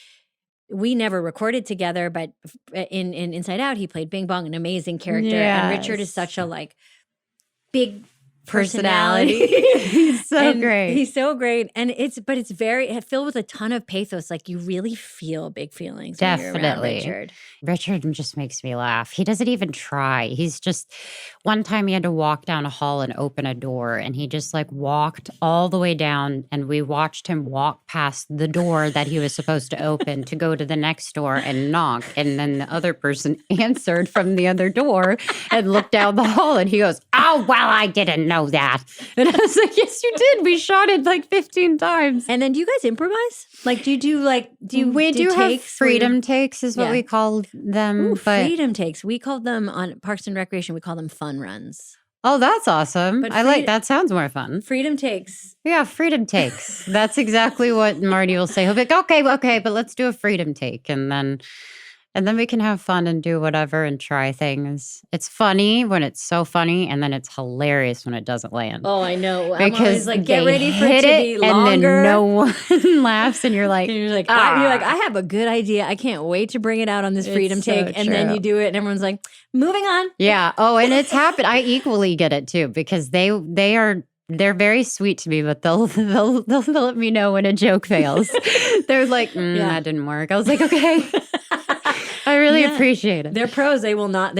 Speaker 1: we never recorded together, but in Inside Out, he played Bing Bong, an amazing character.
Speaker 3: Yes.
Speaker 1: And Richard is such a big personality.
Speaker 3: He's so great.
Speaker 1: He's so great. And it's very filled with a ton of pathos. Like, you really feel big feelings.
Speaker 3: Definitely.
Speaker 1: When you're around Richard.
Speaker 3: Richard just makes me laugh. He doesn't even try. He's just, one time he had to walk down a hall and open a door, and he just walked all the way down, and we watched him walk past the door that he was supposed to open to go to the next door and knock. And then the other person answered from the other door and looked down the hall, and he goes, "Oh, well, I didn't know that." And I was like, "Yes, you did. We shot it 15 times."
Speaker 1: And then do you guys improvise? Do you do
Speaker 3: we do have
Speaker 1: takes
Speaker 3: freedom takes is what we call them.
Speaker 1: Ooh, freedom takes. We called them on Parks and Recreation. We call them fun runs.
Speaker 3: Oh, that's awesome.
Speaker 1: But
Speaker 3: I like that. Sounds more fun.
Speaker 1: Freedom takes.
Speaker 3: Yeah, freedom takes. That's exactly what Marty will say. He'll be like, okay, but let's do a freedom take. And then we can have fun and do whatever and try things. It's funny when it's so funny, and then it's hilarious when it doesn't land.
Speaker 1: Oh, I know.
Speaker 3: Because
Speaker 1: I'm always get ready for it to be longer.
Speaker 3: And then no one laughs, and you're like,
Speaker 1: I have a good idea. I can't wait to bring it out on this freedom take.
Speaker 3: So
Speaker 1: and then you do it, and everyone's like, moving on.
Speaker 3: Yeah. Oh, and it's happened. I equally get it too, because they're very sweet to me, but they'll let me know when a joke fails. They're like, that didn't work. I was like, okay. I really appreciate it.
Speaker 1: They're pros. They will not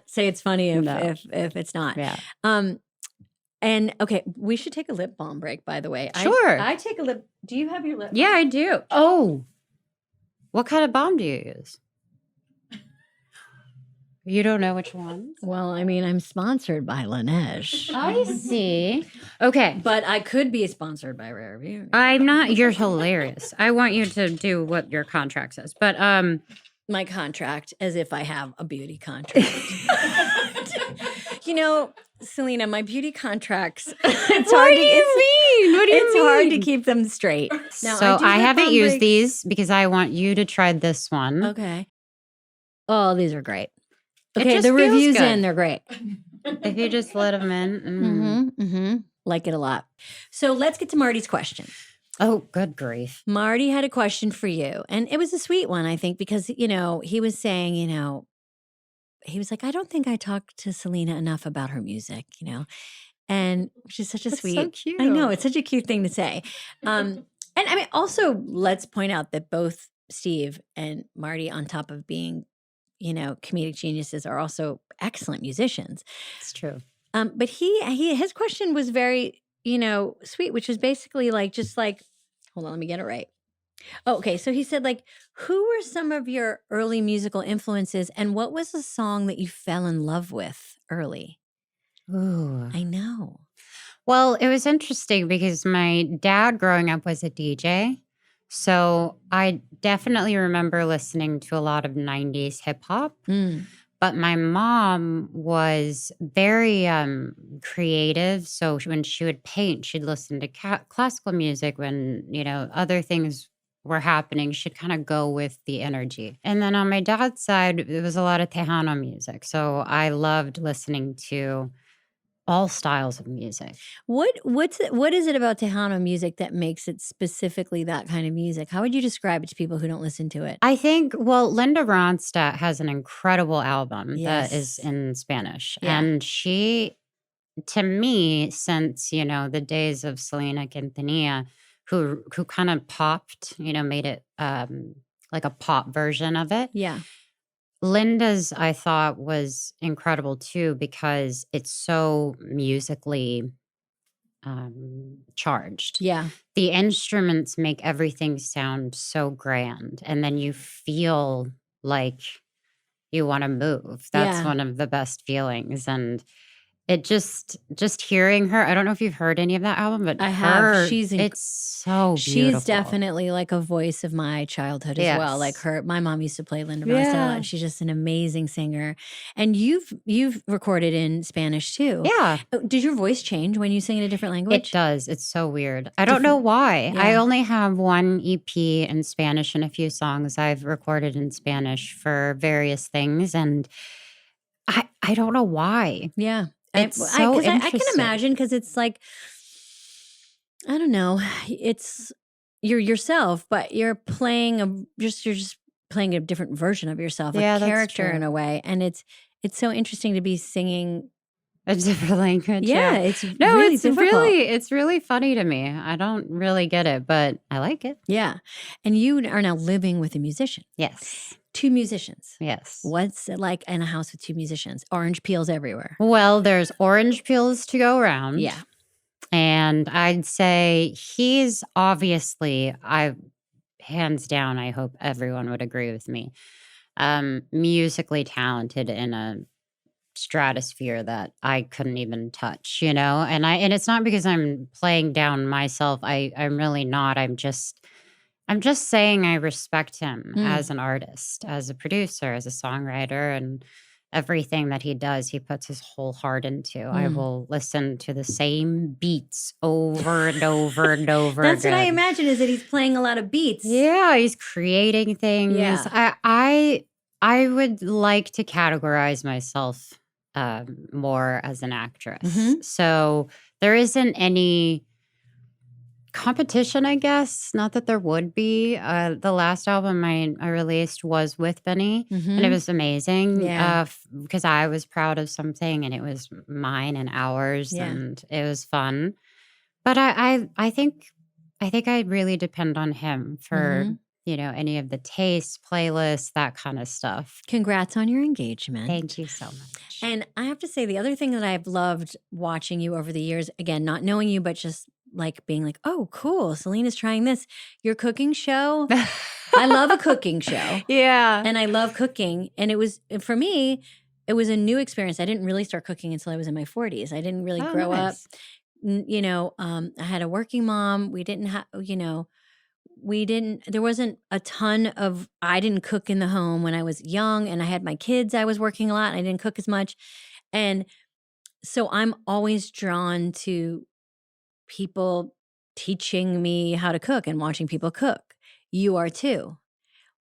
Speaker 1: say it's funny if it's not.
Speaker 3: Yeah.
Speaker 1: And okay, we should take a lip balm break, by the way.
Speaker 3: Sure.
Speaker 1: I take a lip. Do you have your lip balm?
Speaker 3: Yeah, I do. Oh. What kind of balm do you use? You don't know which one?
Speaker 1: Well, I mean, I'm sponsored by Laneige.
Speaker 3: I see. Okay.
Speaker 1: But I could be sponsored by Rare Beauty.
Speaker 3: I'm not. You're hilarious. I want you to do what your contract says. But
Speaker 1: my contract, as if I have a beauty contract. Selena, my beauty contracts. It's
Speaker 3: hard. What do you mean? What do you mean?
Speaker 1: It's hard to keep them straight.
Speaker 3: Now, so I haven't used these because I want you to try this one.
Speaker 1: Okay. Oh, these are great. Okay, the reviews in, they're great.
Speaker 3: If you just let them in.
Speaker 1: Like it a lot. So let's get to Marty's question.
Speaker 3: Oh, good grief.
Speaker 1: Marty had a question for you. And it was a sweet one, I think, because, he was saying, he was like, I don't think I talked to Selena enough about her music, and which is such a sweet.
Speaker 3: So cute.
Speaker 1: I know, it's such a cute thing to say. And I mean, also, let's point out that both Steve and Marty, on top of being, comedic geniuses, are also excellent musicians.
Speaker 3: It's true.
Speaker 1: But his question was very, sweet, which was basically hold on, let me get it right. Okay, so he said, like, who were some of your early musical influences, and what was a song that you fell in love with early?
Speaker 3: Ooh.
Speaker 1: I know.
Speaker 3: Well, it was interesting because my dad growing up was a DJ. So I definitely remember listening to a lot of 90s hip hop.
Speaker 1: Mm.
Speaker 3: But my mom was very creative. So when she would paint, she'd listen to classical music. When, other things were happening, she'd kind of go with the energy. And then on my dad's side, it was a lot of Tejano music. So I loved listening to all styles of music.
Speaker 1: What is it about Tejano music that makes it specifically that kind of music? How would you describe it to people who don't listen to it?
Speaker 3: I think, Linda Ronstadt has an incredible album that is
Speaker 1: Yes.
Speaker 3: in Spanish.
Speaker 1: Yeah.
Speaker 3: And she, to me, since, the days of Selena Quintanilla, who kind of popped, made it like a pop version of it.
Speaker 1: Yeah.
Speaker 3: Linda's, I thought, was incredible too, because it's so musically charged.
Speaker 1: Yeah.
Speaker 3: The instruments make everything sound so grand, and then you feel like you want to move. That's
Speaker 1: Yeah.
Speaker 3: one of the best feelings. And it just hearing her, I don't know if you've heard any of that album, but
Speaker 1: I have.
Speaker 3: it's so beautiful.
Speaker 1: She's definitely like a voice of my childhood as well. Like
Speaker 3: Yes.
Speaker 1: my mom used to play Linda Ronstadt a lot,
Speaker 3: Yeah.
Speaker 1: and she's just an amazing singer. And you've recorded in Spanish too.
Speaker 3: Yeah.
Speaker 1: Did your voice change when you sing in a different
Speaker 3: It
Speaker 1: language?
Speaker 3: does. It's so weird. I don't know why. I
Speaker 1: Yeah.
Speaker 3: only have one EP in Spanish and a few songs I've recorded in Spanish for various things. And I don't know why.
Speaker 1: Yeah.
Speaker 3: It's so
Speaker 1: 'cause I can
Speaker 3: interesting.
Speaker 1: imagine, because it's like, I don't know, it's you're yourself, but you're just playing a different version of yourself,
Speaker 3: Yeah,
Speaker 1: a
Speaker 3: that's
Speaker 1: character in
Speaker 3: true.
Speaker 1: a way. And it's so interesting to be singing.
Speaker 3: A different language.
Speaker 1: Yeah,
Speaker 3: Yeah.
Speaker 1: it's
Speaker 3: No,
Speaker 1: really
Speaker 3: it's
Speaker 1: difficult.
Speaker 3: it's really funny to me. I don't really get it, but I like it.
Speaker 1: Yeah. And you are now living with a musician.
Speaker 3: Yes.
Speaker 1: 2 musicians.
Speaker 3: Yes.
Speaker 1: What's it like in a house with 2 musicians? Orange peels everywhere.
Speaker 3: Well, there's orange peels to go around.
Speaker 1: Yeah.
Speaker 3: And I'd say he's obviously, hands down, I hope everyone would agree with me, musically talented in a stratosphere that I couldn't even touch, and it's not because I'm playing down myself. I'm really not. I'm just saying I respect him as an artist, as a producer, as a songwriter, and everything that he does, he puts his whole heart into. I will listen to the same beats over and over and over
Speaker 1: That's
Speaker 3: again.
Speaker 1: what I imagine, is that he's playing a lot of beats.
Speaker 3: Yeah, he's creating things.
Speaker 1: Yeah.
Speaker 3: I would like to categorize myself more as an actress.
Speaker 1: Mhm.
Speaker 3: So there isn't any competition, I guess. Not that there would be. The last album I released was with Benny, and it was amazing.
Speaker 1: Yeah.
Speaker 3: Because I was proud of something, and it was mine and ours,
Speaker 1: Yeah.
Speaker 3: and it was fun. But I think I really depend on him for any of the tastes, playlists, that kind of stuff.
Speaker 1: Congrats on your engagement.
Speaker 3: Thank you so much.
Speaker 1: And I have to say, the other thing that I've loved watching you over the years, again, not knowing you, but just like being like, oh, cool, Selena's trying this. Your cooking show. I love a cooking show.
Speaker 3: Yeah.
Speaker 1: And I love cooking. And for me, it was a new experience. I didn't really start cooking until I was in my 40s. I didn't really grow up. I had a working mom. We didn't have, there wasn't a ton of, I didn't cook in the home when I was young, and I had my kids. I was working a lot and I didn't cook as much. And so I'm always drawn to people teaching me how to cook and watching people cook. You are too.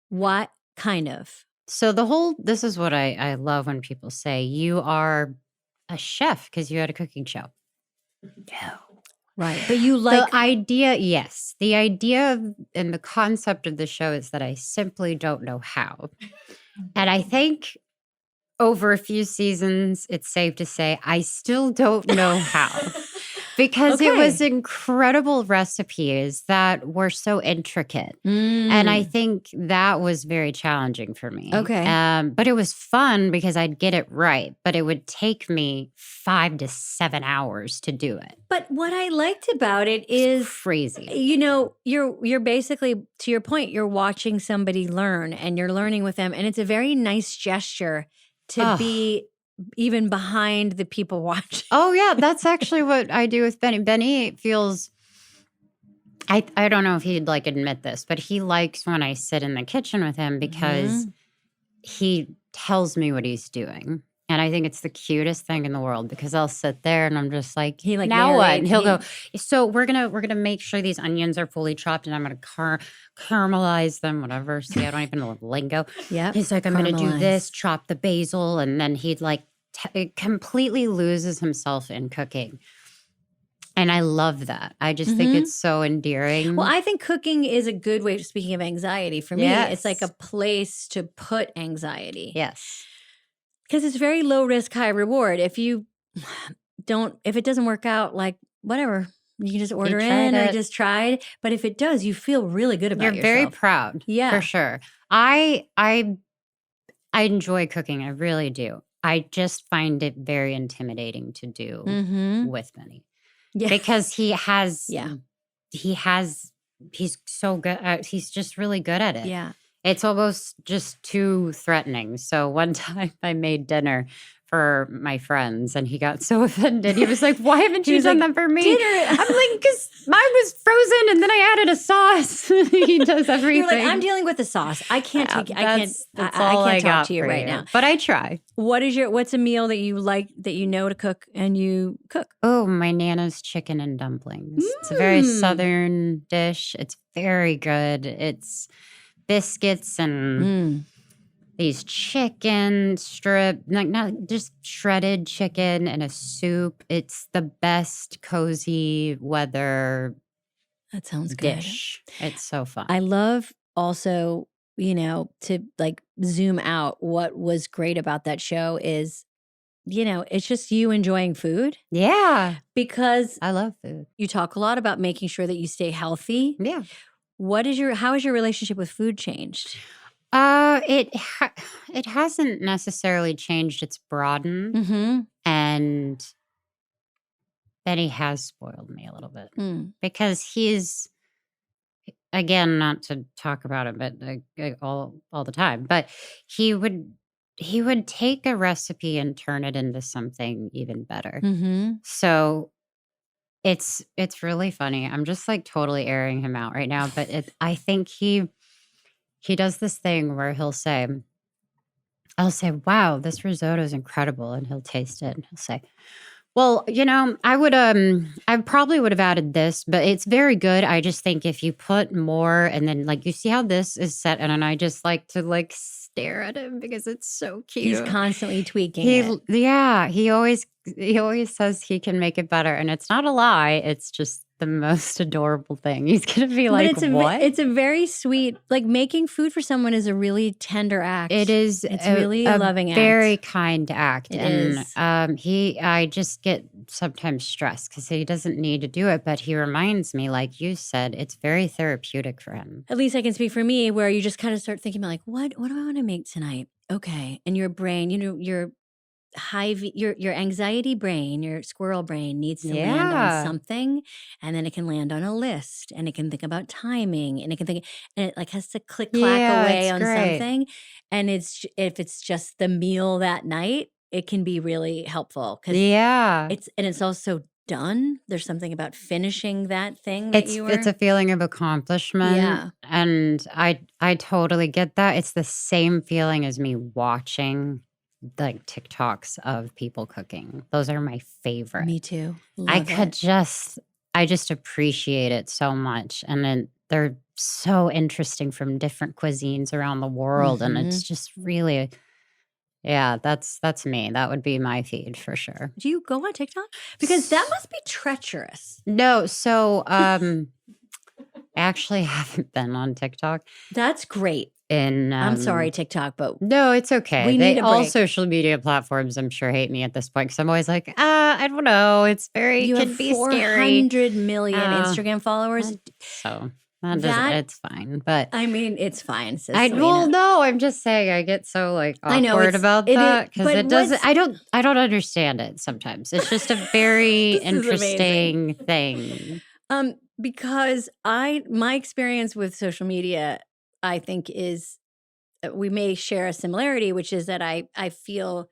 Speaker 1: What kind of?
Speaker 3: So this is what I love when people say you are a chef because you had a cooking show. No.
Speaker 1: Right. But you like
Speaker 3: the idea, yes. The idea and the concept of the show is that I simply don't know how. And I think over a few seasons, it's safe to say I still don't know how. because it
Speaker 1: Okay.
Speaker 3: was incredible recipes that were so intricate. And I think that was very challenging for me.
Speaker 1: Okay.
Speaker 3: But it was fun because I'd get it right, but it would take me 5 to 7 hours to do it.
Speaker 1: But what I liked about it
Speaker 3: It's
Speaker 1: is,
Speaker 3: crazy.
Speaker 1: you know, you're basically, to your point, you're watching somebody learn and you're learning with them. And it's a very nice gesture to be even behind the people watching.
Speaker 3: Oh, yeah. That's actually what I do with Benny. Benny feels, I don't know if he'd like admit this, but he likes when I sit in the kitchen with him because he tells me what he's doing. And I think it's the cutest thing in the world because I'll sit there and I'm just like,
Speaker 1: He, like,
Speaker 3: now what? And
Speaker 1: narrates,
Speaker 3: he'll go, so we're gonna make sure these onions are fully chopped and I'm gonna caramelize them, whatever. See, I don't even know the lingo.
Speaker 1: Yep.
Speaker 3: He's like, I'm gonna do
Speaker 1: Caramelize.
Speaker 3: this, chop the basil, and then he'd like it completely loses himself in cooking. And I love that. I just think it's so endearing.
Speaker 1: Well, I think cooking is a good way, speaking of anxiety, for me, it's like a place to put anxiety.
Speaker 3: Yes.
Speaker 1: Because it's very low risk, high reward. If it doesn't work out, like whatever, you can just order in or just tried. But if it does, you feel really good about yourself.
Speaker 3: You're very proud.
Speaker 1: Yeah.
Speaker 3: For sure. I enjoy cooking. I really do. I just find it very intimidating to do with Benny.
Speaker 1: Yeah.
Speaker 3: Because he's so good. He's just really good at it.
Speaker 1: Yeah.
Speaker 3: It's almost just too threatening. So one time I made dinner for my friends and he got so offended. He was like, why haven't you done that for me?
Speaker 1: Dinner.
Speaker 3: I'm like, because mine was frozen and then I added a sauce. He does everything.
Speaker 1: You're like, I'm dealing with the sauce. I can't take.
Speaker 3: That's
Speaker 1: I can't talk to you right now.
Speaker 3: But I try.
Speaker 1: What's a meal that you like, that you know to cook and you cook?
Speaker 3: Oh, my Nana's chicken and dumplings. It's a very Southern dish. It's very good. It's biscuits and these chicken strip, like not just shredded chicken and a soup. It's the best cozy weather
Speaker 1: That sounds good.
Speaker 3: dish. It's so fun.
Speaker 1: I love also, to like zoom out. What was great about that show is, it's just you enjoying food.
Speaker 3: Yeah.
Speaker 1: Because
Speaker 3: I love food.
Speaker 1: you talk a lot about making sure that you stay healthy.
Speaker 3: Yeah.
Speaker 1: How has your relationship with food changed?
Speaker 3: It hasn't necessarily changed. It's broadened.
Speaker 1: Mm-hmm.
Speaker 3: And Benny has spoiled me a little bit because he's, again, not to talk about it, but all the time, but he would take a recipe and turn it into something even better.
Speaker 1: Mm-hmm.
Speaker 3: So it's really funny. I'm just like totally airing him out right now, but I think he does this thing where I'll say, wow, this risotto is incredible. And he'll taste it and he'll say, well, I probably would have added this, but it's very good. I just think if you put more and then like, you see how this is set. And I just like to like stare at him because it's so cute.
Speaker 1: He's constantly tweaking it.
Speaker 3: Yeah. He always says he can make it better. And it's not a lie. It's just the most adorable thing. He's going to be like, what?
Speaker 1: It's a very sweet, like making food for someone is a really tender act.
Speaker 3: It is.
Speaker 1: It's really a loving act.
Speaker 3: Very kind act.
Speaker 1: It
Speaker 3: and
Speaker 1: is.
Speaker 3: I just get sometimes stressed because he doesn't need to do it, but he reminds me, like you said, it's very therapeutic for him.
Speaker 1: At least I can speak for me, where you just kind of start thinking about like, what do I want to make tonight? Okay. And your brain, your your anxiety brain, your squirrel brain needs to land on something, and then it can land on a list, and it can think about timing, and it can think, and it like has to click clack away on something. And if it's just the meal that night, it can be really helpful because it's also done. There's something about finishing that thing.
Speaker 3: It's a feeling of accomplishment.
Speaker 1: Yeah.
Speaker 3: And I totally get that. It's the same feeling as me watching like TikToks of people cooking. Those are my favorite.
Speaker 1: Me too.
Speaker 3: I just appreciate it so much. And then they're so interesting from different cuisines around the world. And it's just really, that's me. That would be my feed for sure.
Speaker 1: Do you go on TikTok? Because that must be treacherous.
Speaker 3: No. So I actually haven't been on TikTok.
Speaker 1: That's great. I'm sorry, TikTok, but
Speaker 3: no, it's okay.
Speaker 1: we need a
Speaker 3: all
Speaker 1: break.
Speaker 3: social media platforms, I'm sure, hate me at this point because I'm always like, I don't know. It's very
Speaker 1: you
Speaker 3: can
Speaker 1: have
Speaker 3: be scary.
Speaker 1: 400 million
Speaker 3: Uh,
Speaker 1: Instagram followers.
Speaker 3: So it's fine. But
Speaker 1: I mean, it's fine, says
Speaker 3: well,
Speaker 1: Selena.
Speaker 3: no, I'm just saying I get so like
Speaker 1: I know,
Speaker 3: awkward about that because
Speaker 1: but
Speaker 3: it doesn't. I don't understand it sometimes. It's just a very
Speaker 1: This is
Speaker 3: interesting thing.
Speaker 1: Because my experience with social media, I think is we may share a similarity, which is that I feel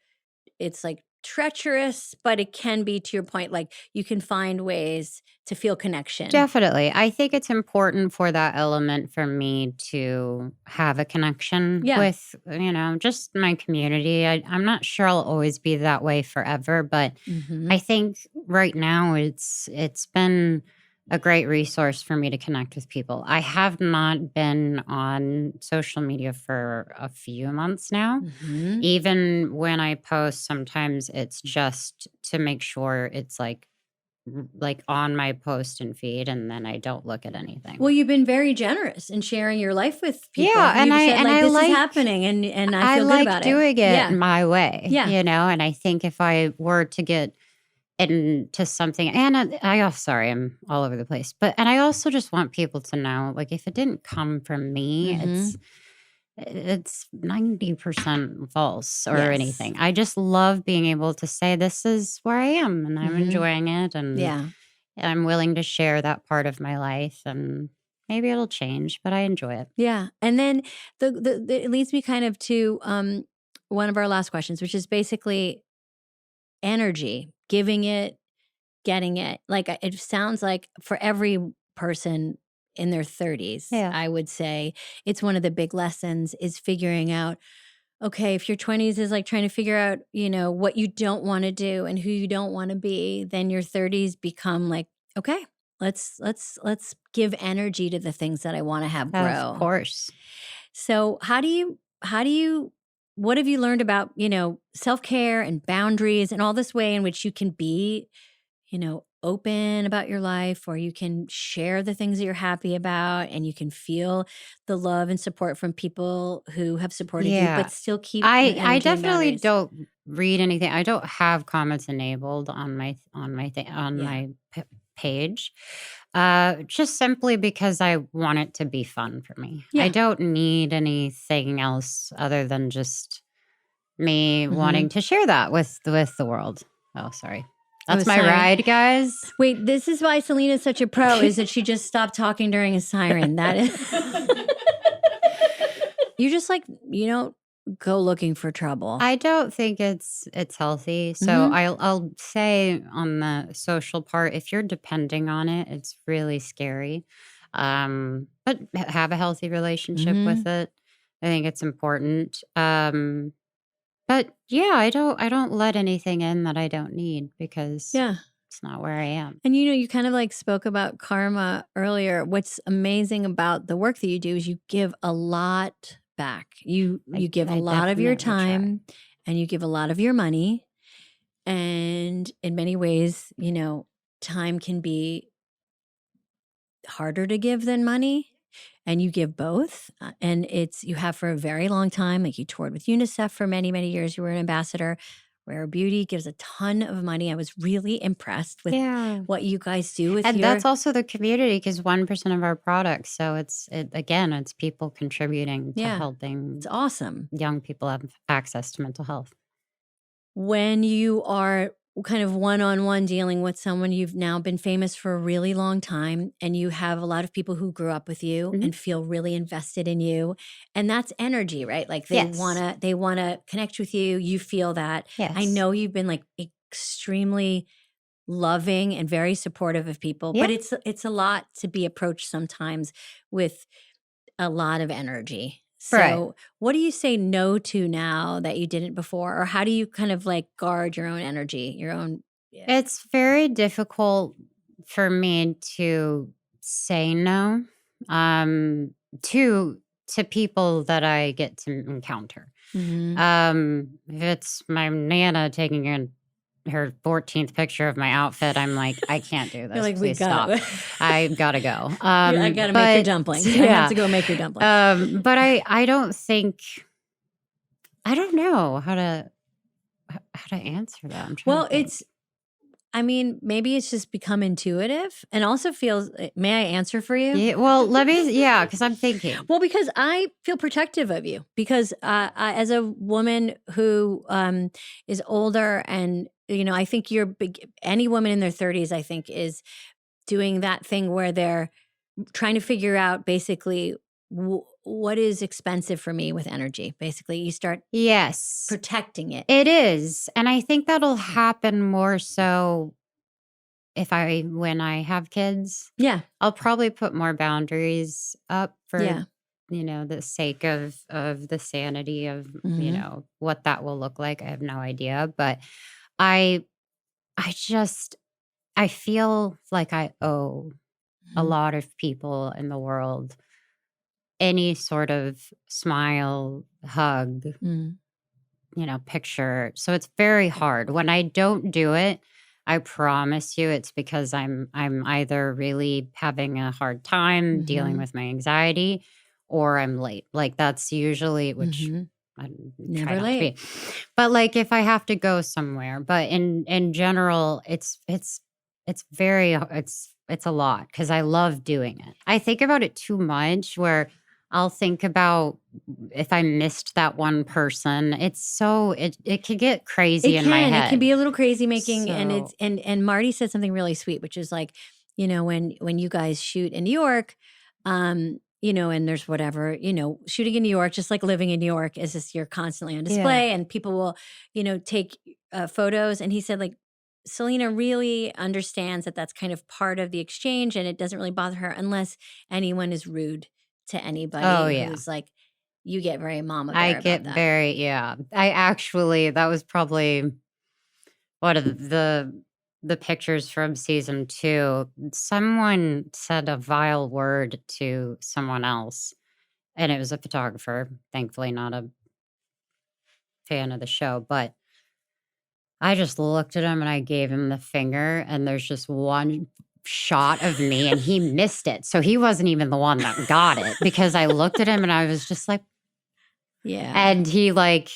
Speaker 1: it's like treacherous, but it can be, to your point, like you can find ways to feel connection.
Speaker 3: Definitely. I think it's important for that element for me to have a connection with, just my community. I'm not sure I'll always be that way forever, but I think right now it's been a great resource for me to connect with people. I have not been on social media for a few months now. Even when I post, sometimes it's just to make sure it's like on my post and feed, and then I don't look at anything.
Speaker 1: Well, you've been very generous in sharing your life with people.
Speaker 3: Yeah, and
Speaker 1: You've
Speaker 3: I
Speaker 1: said,
Speaker 3: and I
Speaker 1: this
Speaker 3: like
Speaker 1: is happening, and I feel good about
Speaker 3: doing it
Speaker 1: Yeah.
Speaker 3: my way.
Speaker 1: Yeah.
Speaker 3: And I think if I were to get into something, and sorry, I'm all over the place, and I also just want people to know, like, if it didn't come from me, it's 90% false or anything. I just love being able to say this is where I am and I'm enjoying it, and I'm willing to share that part of my life, and maybe it'll change, but I enjoy it.
Speaker 1: Yeah. And then it leads me kind of to one of our last questions, which is basically energy, giving it, getting it. Like it sounds like for every person in their 30s, I would say it's one of the big lessons is figuring out, okay, if your 20s is like trying to figure out, what you don't want to do and who you don't want to be, then your 30s become like, okay, let's give energy to the things that I want to have grow.
Speaker 3: Of course.
Speaker 1: So what have you learned about, self-care and boundaries and all this way in which you can be, open about your life, or you can share the things that you're happy about, and you can feel the love and support from people who have supported you, but still keep the energy
Speaker 3: I
Speaker 1: and
Speaker 3: definitely
Speaker 1: boundaries.
Speaker 3: don't read anything. I don't have comments enabled on my page. Just simply because I want it to be fun for me. I don't need anything else other than just me wanting to share that with the world. Oh, sorry. That's my ride, guys.
Speaker 1: Wait, this is why Selena's such a pro, is that she just stopped talking during a siren. That is you just go looking for trouble.
Speaker 3: I don't think it's healthy. So I'll say on the social part, if you're depending on it, it's really scary. But have a healthy relationship with it. I think it's important. But yeah, I don't let anything in that I don't need because it's not where I am.
Speaker 1: And you kind of like spoke about karma earlier. What's amazing about the work that you do is you give a lot back. You give a lot of your time and you give a lot of your money. And in many ways, time can be harder to give than money. And you give both. And you have for a very long time. Like you toured with UNICEF for many, many years. You were an ambassador. Rare Beauty gives a ton of money. I was really impressed with what you guys do with
Speaker 3: that's also the community, because 1% of our products. So it's people contributing to helping.
Speaker 1: It's awesome.
Speaker 3: Young people have access to mental health.
Speaker 1: When you are kind of one-on-one dealing with someone, you've now been famous for a really long time, and you have a lot of people who grew up with you and feel really invested in you, and that's energy, right? Like they wanna connect with you. You feel that. I know you've been like extremely loving and very supportive of people, but it's a lot to be approached sometimes with a lot of energy. So what do you say no to now that you didn't before? Or how do you kind of like guard your own energy, your own?
Speaker 3: It's very difficult for me to say no to people that I get to encounter. If it's my Nana taking her 14th picture of my outfit, I'm like, I can't do this.
Speaker 1: You're like, we
Speaker 3: Please stop.
Speaker 1: got.
Speaker 3: I gotta go.
Speaker 1: I gotta make your dumplings. I have to go make your dumplings.
Speaker 3: But I don't think, I don't know how to answer that. I'm trying
Speaker 1: Well,
Speaker 3: to think.
Speaker 1: I mean, maybe it's just become intuitive and also feels, may I answer for you?
Speaker 3: Yeah, well, because I'm thinking.
Speaker 1: Well, because I feel protective of you because as a woman who is older and, I think any woman in their 30s, I think is doing that thing where they're trying to figure out basically what is expensive for me with energy. Basically, you start protecting it.
Speaker 3: It is. And I think that'll happen more so when I have kids.
Speaker 1: Yeah.
Speaker 3: I'll probably put more boundaries up for, the sake of the sanity of, what that will look like. I have no idea. But I feel like I owe a lot of people in the world any sort of smile, hug, picture. So it's very hard. When I don't do it, I promise you it's because I'm either really having a hard time dealing with my anxiety or I'm late. Like that's usually, which I
Speaker 1: Never
Speaker 3: try not
Speaker 1: late.
Speaker 3: to be. But like if I have to go somewhere, but in general, it's a lot because I love doing it. I think about it too much where I'll think about if I missed that one person. It's so it could get crazy in my head.
Speaker 1: It can be a little crazy making, and
Speaker 3: So-
Speaker 1: it's and Marty said something really sweet, which is like, when you guys shoot in New York, and there's whatever, shooting in New York, just like living in New York, is just you're constantly on display, and people will, take photos. And he said like, Selena really understands that that's kind of part of the exchange, and it doesn't really bother her unless anyone is rude to anybody.
Speaker 3: Oh, yeah.
Speaker 1: Who's like, you get very mama bear
Speaker 3: I
Speaker 1: about
Speaker 3: get
Speaker 1: that.
Speaker 3: I actually, that was probably one of the pictures from season 2. Someone said a vile word to someone else, and it was a photographer, thankfully not a fan of the show, but I just looked at him and I gave him the finger, and there's just one shot of me and he missed it. So he wasn't even the one that got it because I looked at him and I was just like,
Speaker 1: Yeah.
Speaker 3: and he like,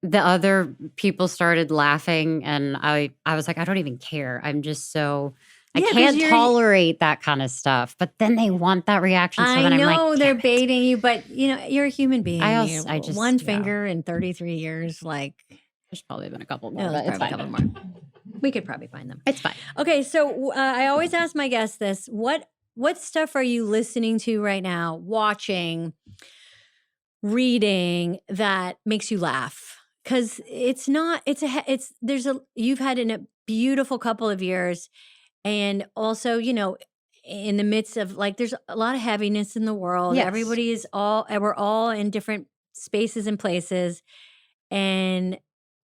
Speaker 3: the other people started laughing and I was like, I don't even care. I'm just so, I
Speaker 1: Yeah, 'cause
Speaker 3: can't
Speaker 1: you're-
Speaker 3: tolerate that kind of stuff. But then they want that reaction. So then
Speaker 1: I
Speaker 3: I'm
Speaker 1: know
Speaker 3: like,
Speaker 1: they're
Speaker 3: "Damn it."
Speaker 1: baiting you, but you're a human being.
Speaker 3: I just-
Speaker 1: one
Speaker 3: yeah.
Speaker 1: finger in 33 years, like
Speaker 3: There's probably been a couple more,
Speaker 1: no,
Speaker 3: but
Speaker 1: there's
Speaker 3: it's
Speaker 1: probably a
Speaker 3: fine.
Speaker 1: couple more. We could probably find them.
Speaker 3: It's fine.
Speaker 1: Okay, so I always ask my guests this: what stuff are you listening to right now, watching, reading that makes you laugh? Because you've had a beautiful couple of years, and also in the midst of like there's a lot of heaviness in the world.
Speaker 3: Yes.
Speaker 1: We're all in different spaces and places, and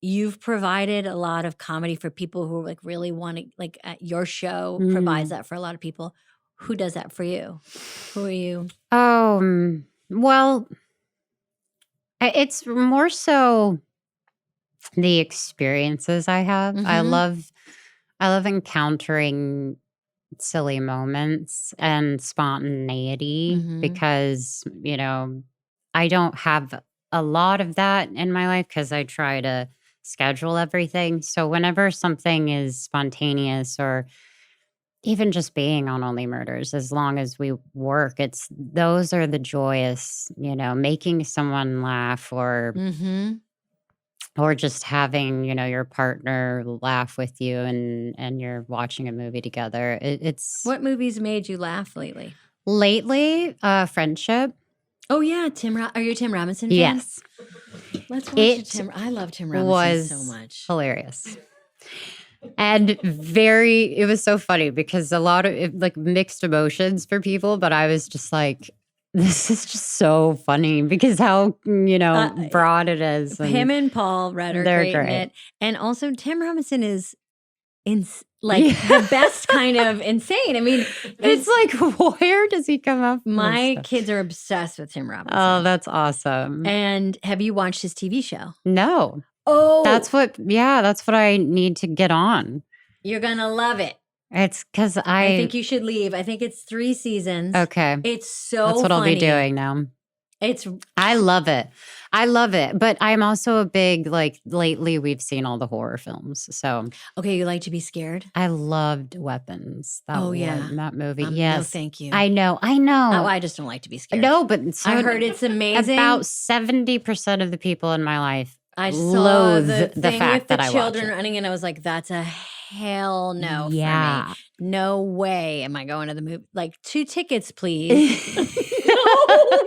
Speaker 1: you've provided a lot of comedy for people who like really want to like your show provides that for a lot of people. Who does that for you? Who are you?
Speaker 3: Well, it's more so the experiences I have. I
Speaker 1: Mhm.
Speaker 3: love encountering silly moments and spontaneity
Speaker 1: Mhm.
Speaker 3: because, I don't have a lot of that in my life because I try to schedule everything. So whenever something is spontaneous or even just being on Only Murders, as long as we work, those are the joyous, making someone laugh or
Speaker 1: Mhm.
Speaker 3: or just having, your partner laugh with you and you're watching a movie together. It's
Speaker 1: What movies made you laugh lately?
Speaker 3: lately, Friendship.
Speaker 1: Oh yeah, Are you a Tim Robinson fan?
Speaker 3: Yes.
Speaker 1: Let's watch I love Tim Robinson so much.
Speaker 3: Hilarious. And it was so funny because a lot of like mixed emotions for people, but I was just like, this is just so funny because how, broad it is.
Speaker 1: Him and Paul Rudd are
Speaker 3: they're
Speaker 1: great in
Speaker 3: great.
Speaker 1: it. And also Tim Robinson is the best kind of insane. I mean,
Speaker 3: It's like, where does he come up with
Speaker 1: my
Speaker 3: stuff?
Speaker 1: kids are obsessed with Tim Robinson.
Speaker 3: Oh, that's awesome.
Speaker 1: And have you watched his TV show?
Speaker 3: No.
Speaker 1: Oh,
Speaker 3: That's what I need to get on.
Speaker 1: you're going to love it.
Speaker 3: It's because
Speaker 1: I think you should leave. I think it's 3 seasons.
Speaker 3: Okay.
Speaker 1: It's so
Speaker 3: That's what
Speaker 1: funny.
Speaker 3: I'll be doing now. I love it. But I'm also a big, lately we've seen all the horror films. So.
Speaker 1: Okay, you like to be scared?
Speaker 3: I loved Weapons. That movie. Yes.
Speaker 1: No, thank you.
Speaker 3: I know.
Speaker 1: Oh, I just don't like to be scared.
Speaker 3: No, but
Speaker 1: I heard it's amazing.
Speaker 3: About 70% of the people in my life
Speaker 1: I saw
Speaker 3: loathe
Speaker 1: the
Speaker 3: thing
Speaker 1: with
Speaker 3: fact
Speaker 1: the
Speaker 3: that I watch
Speaker 1: children
Speaker 3: it.
Speaker 1: running, and I was like, "That's a hell no for
Speaker 3: Yeah.
Speaker 1: me. No way am I going to the movie. Like 2 tickets, please." No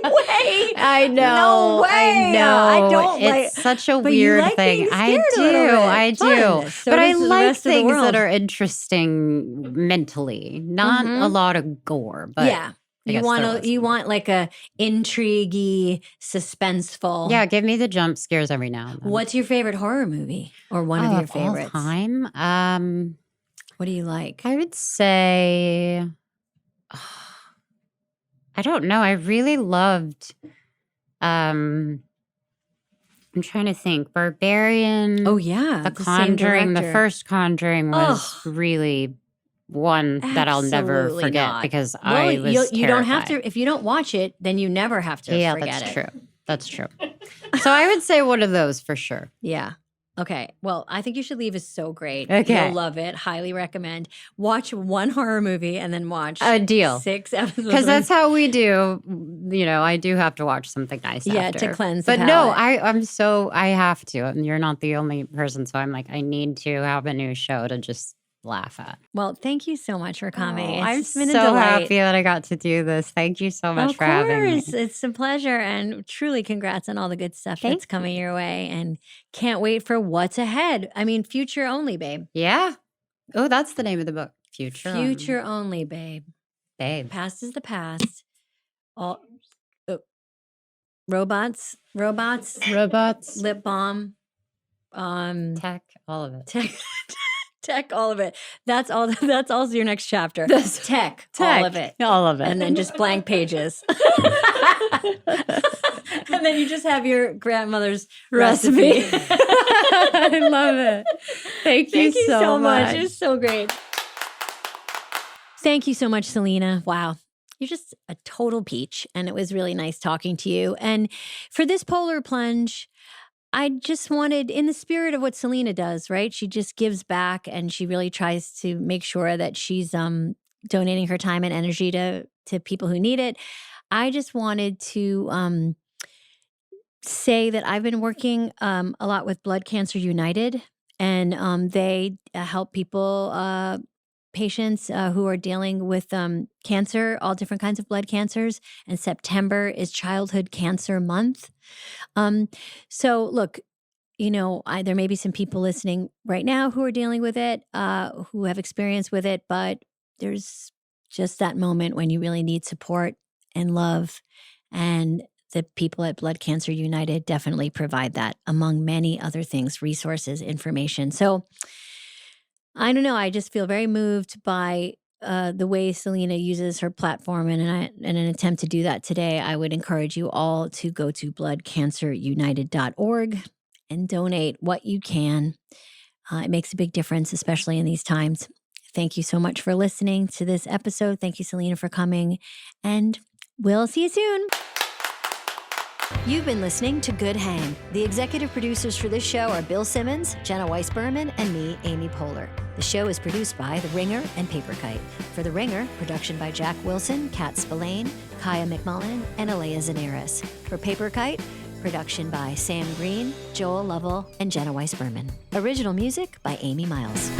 Speaker 1: way.
Speaker 3: I know.
Speaker 1: No way.
Speaker 3: I know.
Speaker 1: I don't
Speaker 3: it's such a
Speaker 1: but you
Speaker 3: weird
Speaker 1: like
Speaker 3: thing.
Speaker 1: being
Speaker 3: I
Speaker 1: scared a
Speaker 3: do.
Speaker 1: little bit.
Speaker 3: I do.
Speaker 1: Fun. So
Speaker 3: but I
Speaker 1: does the
Speaker 3: like
Speaker 1: rest of the
Speaker 3: things that
Speaker 1: world.
Speaker 3: are interesting mentally, not a lot of gore. But
Speaker 1: yeah. You want like a intriguey, suspenseful.
Speaker 3: Yeah, give me the jump scares every now and then.
Speaker 1: What's your favorite horror movie or one of your favorites?
Speaker 3: All time?
Speaker 1: What do you like?
Speaker 3: I would say I don't know. I really loved I'm trying to think. Barbarian.
Speaker 1: Oh yeah.
Speaker 3: The Conjuring. The first Conjuring was really one that I'll never
Speaker 1: Absolutely
Speaker 3: forget
Speaker 1: not.
Speaker 3: because I was
Speaker 1: you don't have
Speaker 3: terrified.
Speaker 1: to if you don't watch it, then you never have to
Speaker 3: Yeah,
Speaker 1: forget
Speaker 3: that's
Speaker 1: it.
Speaker 3: true. That's true. So I would say one of those for sure.
Speaker 1: Yeah. Okay. Well, I think You Should Leave is so great.
Speaker 3: Okay.
Speaker 1: You'll love it. Highly recommend. Watch 1 horror movie and then watch
Speaker 3: A deal.
Speaker 1: 6 episodes.
Speaker 3: Because that's how we do. I do have to watch something nice after.
Speaker 1: to cleanse the
Speaker 3: But no,
Speaker 1: palate.
Speaker 3: I have to. And you're not the only person. So I'm like, I need to have a new show to just laugh at.
Speaker 1: Well, thank you so much for coming.
Speaker 3: I'm
Speaker 1: It's been a
Speaker 3: so
Speaker 1: delight.
Speaker 3: happy that I got to do this. Thank you so much for having me.
Speaker 1: It's a pleasure, and truly congrats on all the good stuff
Speaker 3: Thank
Speaker 1: that's coming your way, and can't wait for what's ahead. I mean, future only, babe.
Speaker 3: Yeah. Oh, that's the name of the book.
Speaker 1: Future only, babe.
Speaker 3: Babe.
Speaker 1: Past is the past. All robots, lip balm,
Speaker 3: Tech, all of it.
Speaker 1: tech, all of it. That's all. That's also your next chapter. Tech, all of it.
Speaker 3: All of it.
Speaker 1: And then just blank pages. And then you just have your grandmother's recipe.
Speaker 3: I love it. Thank you so much.
Speaker 1: It's so great. Thank you so much, Selena. Wow. You're just a total peach. And it was really nice talking to you. And for this Poehler plunge, I just wanted, in the spirit of what Selena does, right? She just gives back and she really tries to make sure that she's donating her time and energy to people who need it. I just wanted to say that I've been working a lot with Blood Cancer United, and they help people, patients who are dealing with cancer, all different kinds of blood cancers. And September is Childhood Cancer Month. So look, there may be some people listening right now who are dealing with it, who have experience with it, but there's just that moment when you really need support and love. And the people at Blood Cancer United definitely provide that, among many other things, resources, information. So I don't know. I just feel very moved by the way Selena uses her platform, and in an attempt to do that today, I would encourage you all to go to bloodcancerunited.org and donate what you can. It makes a big difference, especially in these times. Thank you so much for listening to this episode. Thank you, Selena, for coming, and we'll see you soon. You've been listening to Good Hang. The executive producers for this show are Bill Simmons, Jenna Weiss-Berman, and me, Amy Poehler. The show is produced by The Ringer and Paper Kite. For The Ringer, production by Jack Wilson, Kat Spillane, Kaya McMullen, and Aleya Zenieris. For Paper Kite, production by Sam Green, Joel Lovell, and Jenna Weiss-Berman. Original music by Amy Miles.